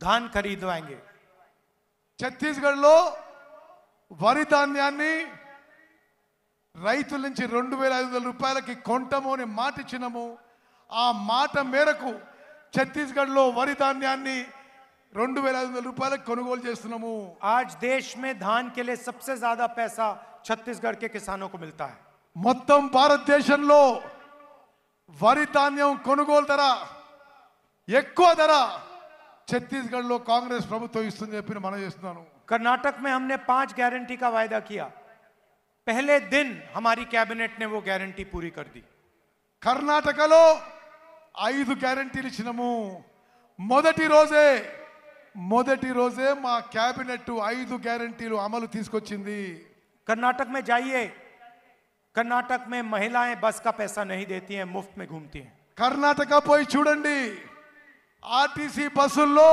धान खरीदवाएंगे. ఛత్తీస్గఢ్లో వరి ధాన్యాన్ని రైతుల నుంచి 2,500 రూపాయలకి కొంటాము అని మాట ఇచ్చినాము. ఆ మాట మేరకు ఛత్తీస్గఢ్లో వరి ధాన్యాన్ని 2,500 రూపాయలకు కొనుగోలు చేస్తున్నాము. आज देश में धान के लिए सबसे ज्यादा पैसा छत्तीसगढ़ के किसानों को मिलता है. మొత్తం భారతదేశంలో వరి ధాన్యం కొనుగోలు ధర ఎక్కువ ధర ఛత్తీస్గఢ్లో కాంగ్రెస్ ప్రభుత్వం ఇస్తుందని చెప్పి మనం చేస్తున్నాను. कर्नाटक में हमने 5 गारंटी का वायदा किया. पहले दिन हमारी कैबिनेट ने वो गारंटी पूरी कर दी. కర్ణాటకలో 5 గ్యారెంటీలు ఇచ్చినాము. మొదటి రోజే మా క్యాబినెట్ 5 గ్యారెంటీలు అమలు తీసుకొచ్చింది. कर्नाटक में जाइए, कर्नाटक में महिलाएं बस का पैसा नहीं देती हैं, मुफ्त में घूमती हैं. కర్ణాటక పోయి చూడండి, ఆర్టీసీ బస్సుల్లో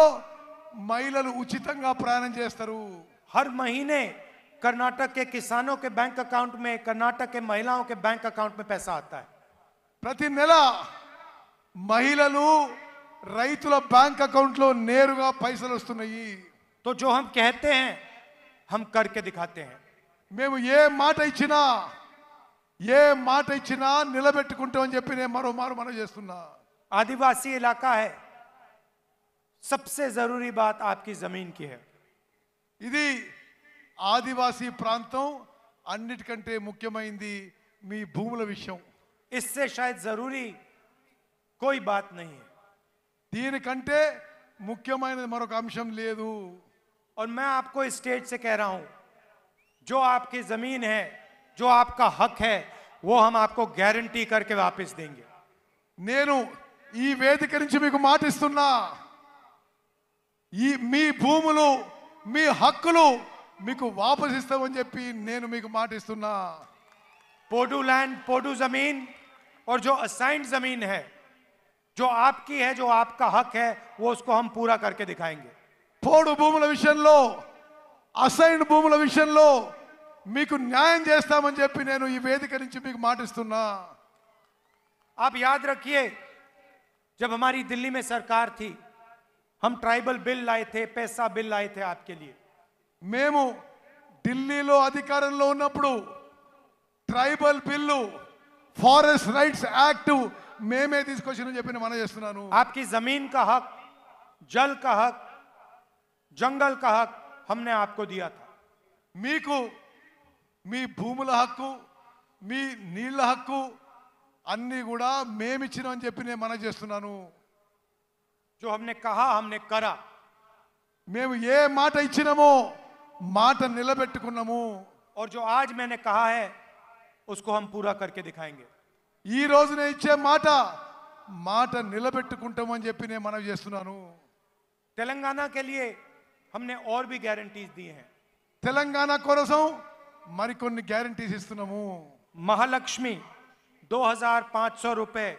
మహిళలు ఉచితంగా ప్రయాణం చేస్తారు. हर महीने कर्नाटक के किसानों के बैंक अकाउंट में, कर्नाटक के महिलाओं के बैंक अकाउंट में पैसा आता है. ప్రతి నెల మహిళలు రైతుల బ్యాంక్ అకౌంట్లో నేరుగా పైసలు వస్తున్నాయి. तो जो हम कहते हैं हम करके दिखाते हैं. మేము ఏ మాట ఇచ్చినా నిలబెట్టుకుంటామని చెప్పి నేను మరోమారు మనం చేస్తున్నా. आदिवासी इलाका है, सबसे जरूरी बात आपकी जमीन की है. ఇది ఆదివాసీ ప్రాంతం, అన్నిటికంటే ముఖ్యమైనది మీ భూముల విషయం. इससे शायद जरूरी कोई बात नहीं है. దీనికంటే ముఖ్యమైనది మరొక అంశం లేదు. और मैं आपको इस स्टेज से कह रहा हूं, जो आपकी जमीन है, जो आपका हक है, वो हम आपको गारंटी करके वापस देंगे. నేను ఈ వేదిక నుంచి మీకు మాట ఇస్తున్నా, మీ భూములు, మీ హక్కులు మీకు వాపస్ ఇస్తామని చెప్పి నేను మీకు మాట ఇస్తున్నా. पोडू लैंड, पोडू जमीन और जो असाइंड जमीन है, जो आपकी है, जो आपका हक है, वो उसको हम पूरा करके दिखाएंगे. పోడు భూముల విషయంలో, అసైన్ భూముల విషయంలో మీకు న్యాయం చేస్తామని చెప్పి నేను ఈ వేదిక నుంచి మీకు మాట ఇస్తున్నా. आप याद रखिए, जब हमारी दिल्ली में सरकार थी, हम ट्राइबल बिल लाए थे, पैसा बिल लाए थे आपके लिए. మేము ఢిల్లీలో అధికారంలో ఉన్నప్పుడు tribal bill, forest rights act మేమే తీసుకొచ్చిన చెప్పి మనం చేస్తున్నాను. आपकी जमीन का हक, जल का हक, जंगल का हक हमने आपको दिया था. మీకు మీ భూముల హక్కు, మీ నీళ్ల హక్కు అన్నీ కూడా మేమిచ్చినామని చెప్పి నేను మనం చేస్తున్నాను. जो हमने कहा हमने करा. మేము ఏ మాట ఇచ్చినామో మాట నిలబెట్టుకున్నాము. और जो आज मैंने कहा है उसको हम पूरा करके दिखाएंगे. ఈ రోజు నేను ఇచ్చే మాట నిలబెట్టుకుంటామని చెప్పి నేను మనం చేస్తున్నాను. तेलंगाना के लिए हमने और भी गारंटीज दी हैं. తెలంగాణ కోసం మరికొన్ని గ్యారంటీస్ ఇస్తున్నాము. महालक्ष्मी 2,500 रुपए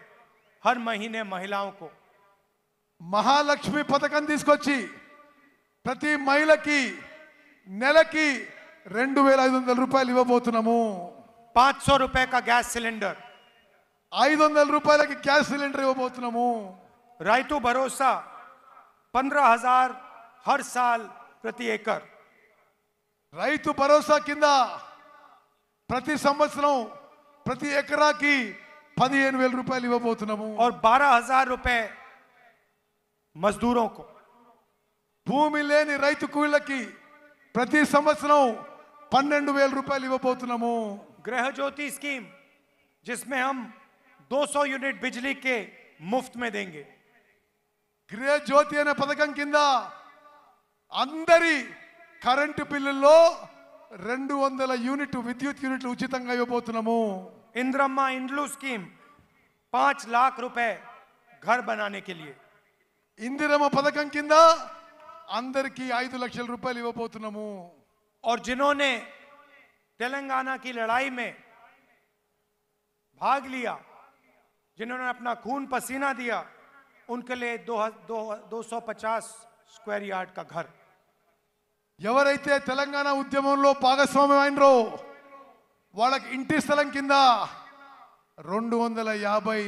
हर महीने महिलाओं को. మహాలక్ష్మి పథకం తీసుకొచ్చి ప్రతి మహిళకి నెలకి 2,500 రూపాయలు ఇవ్వబోతున్నాము. 500 रुपए का गैस सिलेंडर. 500 రూపాయలకి గ్యాస్ సిలిండర్ ఇవ్వబోతున్నాము. रायतू भरोसा 15,000 हर साल प्रति एकड़. రైతు భరోసా కింద ప్రతి సంవత్సరం ప్రతి ఎకరాకి 15,000 రూపాయలు ఇవ్వబోతున్నాము. और 12,000 रुपए मजदूरों को. భూమి లేని రైతు కూలీలకి ప్రతి సంవత్సరం 12,000 రూపాయలు ఇవ్వబోతున్నాము. गृह ज्योति स्कीम, जिसमें हम 200 यूनिट बिजली के मुफ्त में देंगे। గృహ జ్యోతి అనే పథకం కింద అందరి కరెంటు బిల్లుల్లో 200 యూనిట్ విద్యుత్ యూనిట్లు ఉచితంగా ఇవ్వబోతున్నాము। इंदिरम्मा इंड्लू स्कीम 5 लाख रुपए घर बनाने के लिए। ఇందిరమ్మ పథకం కింద అందరికి 5 లక్షల రూపాయలు ఇవ్వబోతున్నాము। और जिन्होंने तेलंगाना की लड़ाई में भाग लिया, जिन्होंने अपना खून पसीना दिया, उनके लिए 250 स्क्वायर यार्ड का घर। ఎవరైతే తెలంగాణ ఉద్యమంలో భాగస్వామ్యం అయినరో వాళ్ళకి ఇంటి స్థలం కింద 250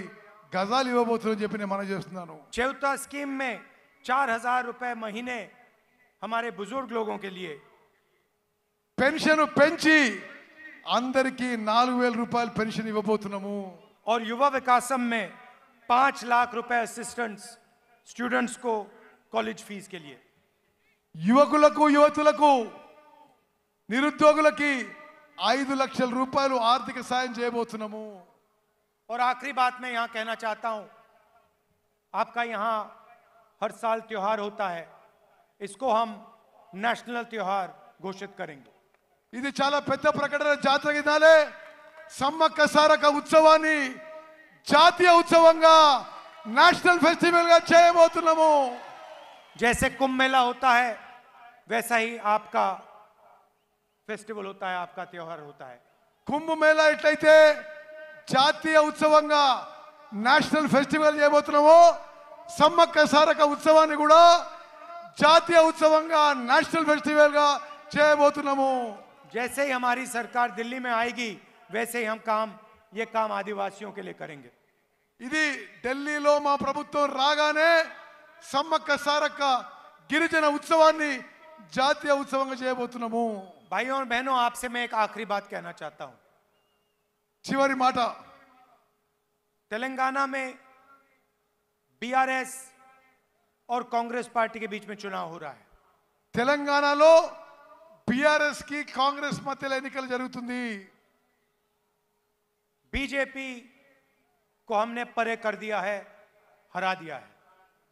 గజాలు ఇవ్వబోతున్నారని చెప్పి నేను మనవి చేస్తున్నాను। चौथा स्कीम में 4000 रुपए महीने हमारे बुजुर्ग लोगों के लिए। పెన్షన్ పెంచి అందరికి 4000 రూపాయలు పెన్షన్ ఇవ్వబోతున్నాము। और युवा विकासम में 5 लाख रुपए असिस्टेंट्स स्टूडेंट्स को कॉलेज फीस के लिए। యువకులకు యువతులకు నిరుద్యోగులకి 5 లక్షల రూపాయలు ఆర్థిక సాయం చేయబోతున్నాము। और आखिरी बात मैं यहां कहना चाहता हूं, आपका यहां हर साल त्योहार होता है, इसको हम नेशनल त्योहार घोषित करेंगे। ఇది చాలా పెద్ద ప్రకటన। జాతర దినాలే సమ్మక్క సారక్క ఉత్సవాన్ని జాతీయ ఉత్సవంగా నేషనల్ ఫెస్టివల్ గా చేయబోతున్నాము। जैसे कुंभ मेला होता है वैसा ही आपका फेस्टिवल होता है, आपका त्योहार होता है। కుంభ మేళా ఎట్లయితే జాతీయ ఉత్సవంగా నేషనల్ ఫెస్టివల్ చేయబోతున్నామో సమ్మక్క సారక్క ఉత్సవాన్ని కూడా జాతీయ ఉత్సవంగా నేషనల్ ఫెస్టివల్ గా చేయబోతున్నాము। जैसे ही हमारी सरकार दिल्ली में आएगी वैसे ही हम ये काम आदिवासियों के लिए करेंगे। ఇది ఢిల్లీలో మా ప్రభుత్వం రాగానే సమ్మక్క సారక్క గిరిజన ఉత్సవాన్ని జాతీయ ఉత్సవంగా చేయబోతున్నాము। भाइयों और बहनों, आपसे मैं एक आखिरी बात कहना चाहता हूं। చివరి మాట, तेलंगाना में बीआरएस और कांग्रेस पार्टी के बीच में चुनाव हो रहा है। తెలంగాణలో బీఆర్ఎస్ కి కాంగ్రెస్ మధ్యలో ఎన్నికలు జరుగుతుంది। बीजेपी को हमने परे कर दिया है, हरा दिया है।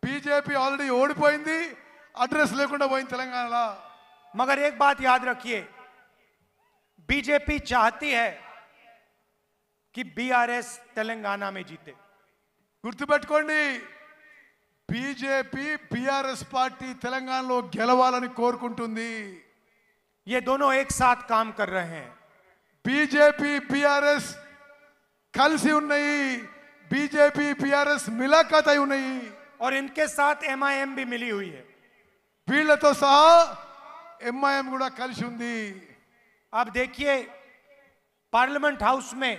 బీజేపీ ఆల్రెడీ ఓడిపోయింది, అడ్రస్ లేకుండా పోయింది తెలంగాణలో। मगर एक बात याद रखिए, बीजेपी चाहती है कि बीआरएस तेलंगाना में जीते। గుర్తుపెట్టుకోండి, బీజేపీ బీఆర్ఎస్ పార్టీ తెలంగాణలో గెలవాలని కోరుకుంటుంది। ये दोनों एक साथ काम कर रहे हैं। బీజేపీ బీఆర్ఎస్ కలిసి ఉన్నాయి, బీజేపీ బీఆర్ఎస్ మిలాఖత్ అయి ఉన్నాయి। और इनके साथ एमआईएम भी मिली हुई है। వీళ్ళతో సహా ఎంఐఎం కూడా కలిసి ఉంది। आप देखिए, पार्लियामेंट हाउस में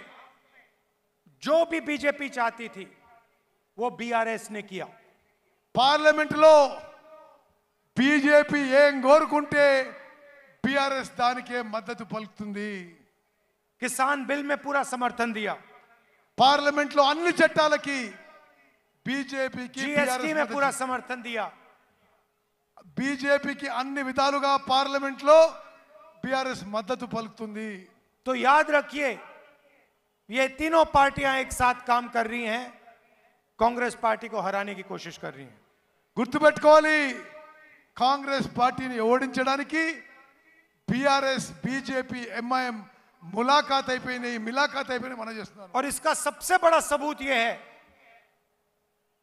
जो भी बीजेपी चाहती थी वो बीआरएस ने किया। పార్లమెంట్ లో బీజేపీ ఏం కోరుకుంటే బీఆర్ఎస్ దానికే మద్దతు పలుకుతుంది। किसान बिल में पूरा समर्थन दिया, పార్లమెంట్ లో అన్ని చట్టాలకి బీజేపీకి जीएसटी में पूरा समर्थन दिया। బీజేపీకి అన్ని విధాలుగా పార్లమెంట్ లో బీఆర్ఎస్ మద్దతు పలుకుతుంది। तो याद रखिए, ये तीनों पार्टियां एक साथ काम कर रही हैं, कांग्रेस पार्टी को हराने की कोशिश कर रही हैं। గుర్తుపెట్టుకోవాలి, కాంగ్రెస్ పార్టీని ఓడించడానికి బీఆర్ఎస్ బీజేపీ ఎంఐఎం ములాఖాత్ అయిపోయినాయి, మిలాఖాత్ అయిపోయినాయి మనం చేస్తున్నాం। और इसका सबसे बड़ा सबूत यह है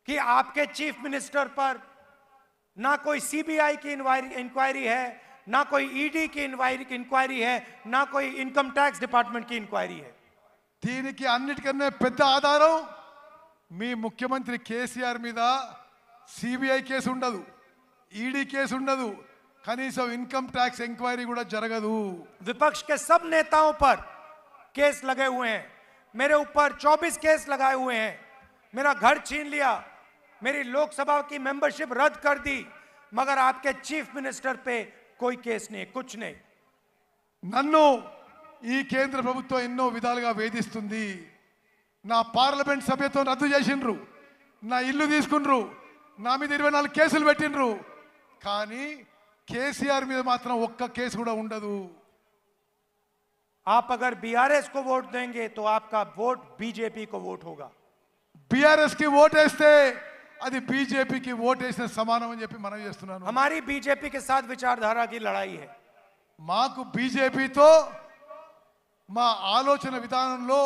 कि आपके चीफ मिनिस्टर पर ना कोई सीबीआई की इंक्वायरी है, ना कोई ईडी की इंक्वायरी है, ना कोई इनकम टैक्स डिपार्टमेंट की इंक्वायरी है। దీనికి అన్నిటికన్నా పెద్ద ఆధారం మీ ముఖ్యమంత్రి కేసీఆర్ మీద సిబిఐ కేసు ఉండదు, ఈడీ కేసు ఉండదు, కనీసం ఇన్కమ్ ట్యాక్స్ ఎంక్వైరీ కూడా జరగదు। विपक्ष के सब नेताओं पर केस लगे हुए हैं, मेरे ऊपर 24 केस लगाए हुए हैं, मेरा घर छीन लिया, मेरी लोकसभा की मेंबरशिप रद्द कर दी, मगर आपके चीफ मिनिस्टर पे कोई केस नहीं, कुछ नहीं। నన్ను ఈ కేంద్ర ప్రభుత్వం ఎన్నో విధాలుగా వేధిస్తుంది। నా పార్లమెంట్ సభ్యత్వం రద్దు చేసిండ్రు, నా ఇల్లు తీసుకుండ్రు, నా మీద 24 కేసులు పెట్టిండ్రు, కానీ కేసీఆర్ మీద మాత్రం ఒక్క కేసు కూడా ఉండదు। आप अगर बीआरएस को वोट देंगे तो आपका वोट बीजेपी को वोट होगा। బీఆర్ఎస్ కి ఓటేస్తే అది బీజేపీకి ఓటేసిన సమానం అని చెప్పి మనం చేస్తున్నాను. हमारी बीजेपी के साथ विचारधारा की लड़ाई है. మాకు బీజేపీతో మా ఆలోచన విధానంలో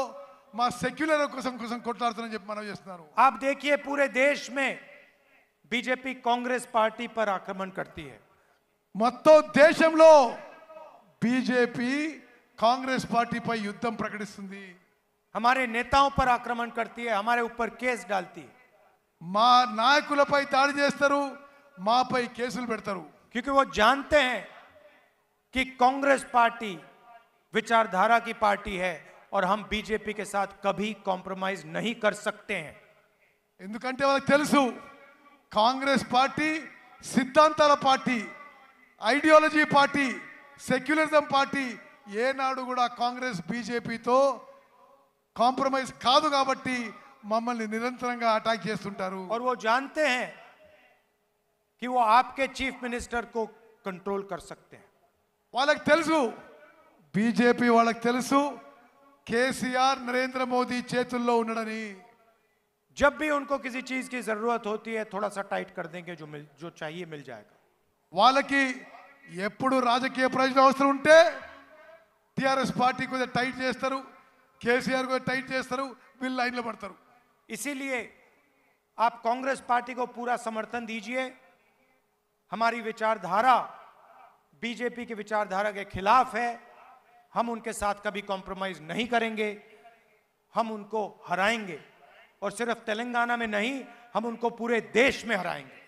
మా సెక్యులర్ కోసం కొట్లాడుతున్నాను చెప్పి మనం చేస్తున్నాను. आप देखिए पूरे देश में बीजेपी कांग्रेस पार्टी पर आक्रमण करती है. మొత్తం దేశంలో బీజేపీ కాంగ్రెస్ పార్టీపై యుద్ధం ప్రకటిస్తుంది. हमारे नेताओं पर आक्रमण करती है, हमारे ऊपर केस डालती है. మా నాయకులపై దాడి చేస్తారు, మాపై కేసులు పెడతారు. क्योंकि वो जानते हैं कि कांग्रेस पार्टी विचारधारा की पार्टी है और हम बीजेपी के साथ कभी कॉम्प्रोमाइज नहीं कर सकते हैं. ఎందుకంటే వాళ్ళకి తెలుసు కాంగ్రెస్ పార్టీ సిద్ధాంతాల party, ideology party, secularism party. ఏనాడు కూడా కాంగ్రెస్ బీజేపీతో కాంప్రమైజ్ కాదు కాబట్టి మమ్మల్ని నిరంతరంగా అటాక్ చేస్తుంటారు. और वो जानते हैं कि वो आपके चीफ मिनिस्टर को कंट्रोल कर सकते हैं. వాళ్ళకి తెలుసు, బీజేపీ వాళ్ళకి తెలుసు కేసీఆర్ నరేంద్ర మోదీ చేతుల్లో ఉన్నాడని. जब भी उनको किसी चीज की जरूरत होती है थोड़ा सा टाइट कर देंगे, जो चाहिए मिल जाएगा. వాళ్ళకి ఎప్పుడు రాజకీయ ప్రయోజనం అవసరం ఉంటే టిఆర్ఎస్ పార్టీ కొద్దిగా టైట్ చేస్తారు, కేసీఆర్ కొద్దిగా టైట్ చేస్తారు, వీళ్ళు లైన్లో పడతారు. इसीलिए आप कांग्रेस पार्टी को पूरा समर्थन दीजिए. हमारी विचारधारा बीजेपी की विचारधारा के खिलाफ है. हम उनके साथ कभी कॉम्प्रोमाइज नहीं करेंगे. हम उनको हराएंगे और सिर्फ तेलंगाना में नहीं, हम उनको पूरे देश में हराएंगे.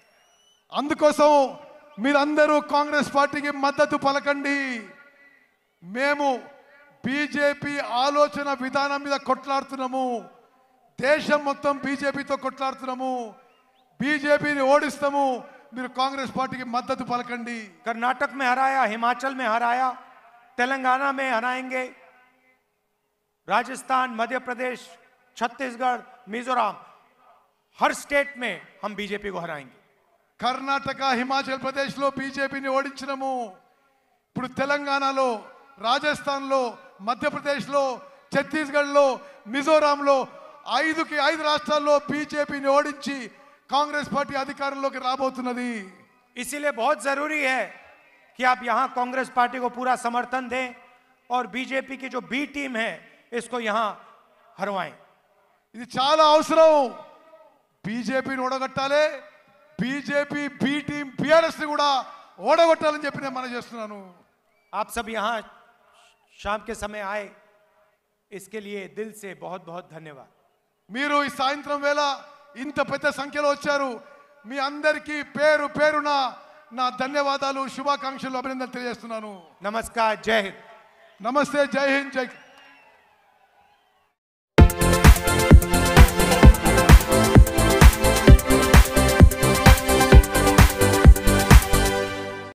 అందుకోసం మీరందరూ కాంగ్రెస్ పార్టీకి మద్దతు పలకండి. మేము బీజేపీ ఆలోచన విధానం మీద కొట్లాడుతున్నాము. దేశం మొత్తం బీజేపీతో కొట్లాడుతున్నాము. బీజేపీని ఓడిస్తాము. మీరు కాంగ్రెస్ పార్టీకి మద్దతు పలకండి. कर्नाटक में हराया, हिमाचल में हराया, तेलंगाना में हराएंगे, राजस्थान, मध्य प्रदेश, छत्तीसगढ़, मिजोरम, हर स्टेट में हम बीजेपी को हराएंगे. కర్ణాటక, హిమాచల్ ప్రదేశ్లో బీజేపీని ఓడించినాము. ఇప్పుడు తెలంగాణలో, రాజస్థాన్లో, మధ్యప్రదేశ్లో, ఛత్తీస్గఢ్లో, మిజోరాంలో 5కి 5 రాష్ట్రాల్లో బీజేపీని ఓడించి కాంగ్రెస్ పార్టీ అధికారంలోకి రాబోతున్నది. इसीलिए बहुत जरूरी है कि आप यहां कांग्रेस पार्टी को पूरा समर्थन दें और बीजेपी की जो बी टीम है इसको यहां हरवाएं. ఇది చాలా అవసరం. బీజేపీని ఓడగొట్టాలి, బీజేపీ బి టీం బీఆర్ఎస్ ని కూడా ఓడగొట్టాలని చెప్పి నేను మనం చేస్తున్నాను. आप सब यहां शाम के समय आए, इसके लिए दिल से बहुत बहुत धन्यवाद. మీరు ఈ సాయంత్రం వేళ ఇంత పెద్ద సంఖ్యలో వచ్చారు. మీ అందరికీ పేరు పేరున నా ధన్యవాదాలు, శుభాకాంక్షలు, అభినందనలు తెలియజేస్తున్నాను. नमस्कार, जय हिंद. నమస్తే, జై హింద్, జై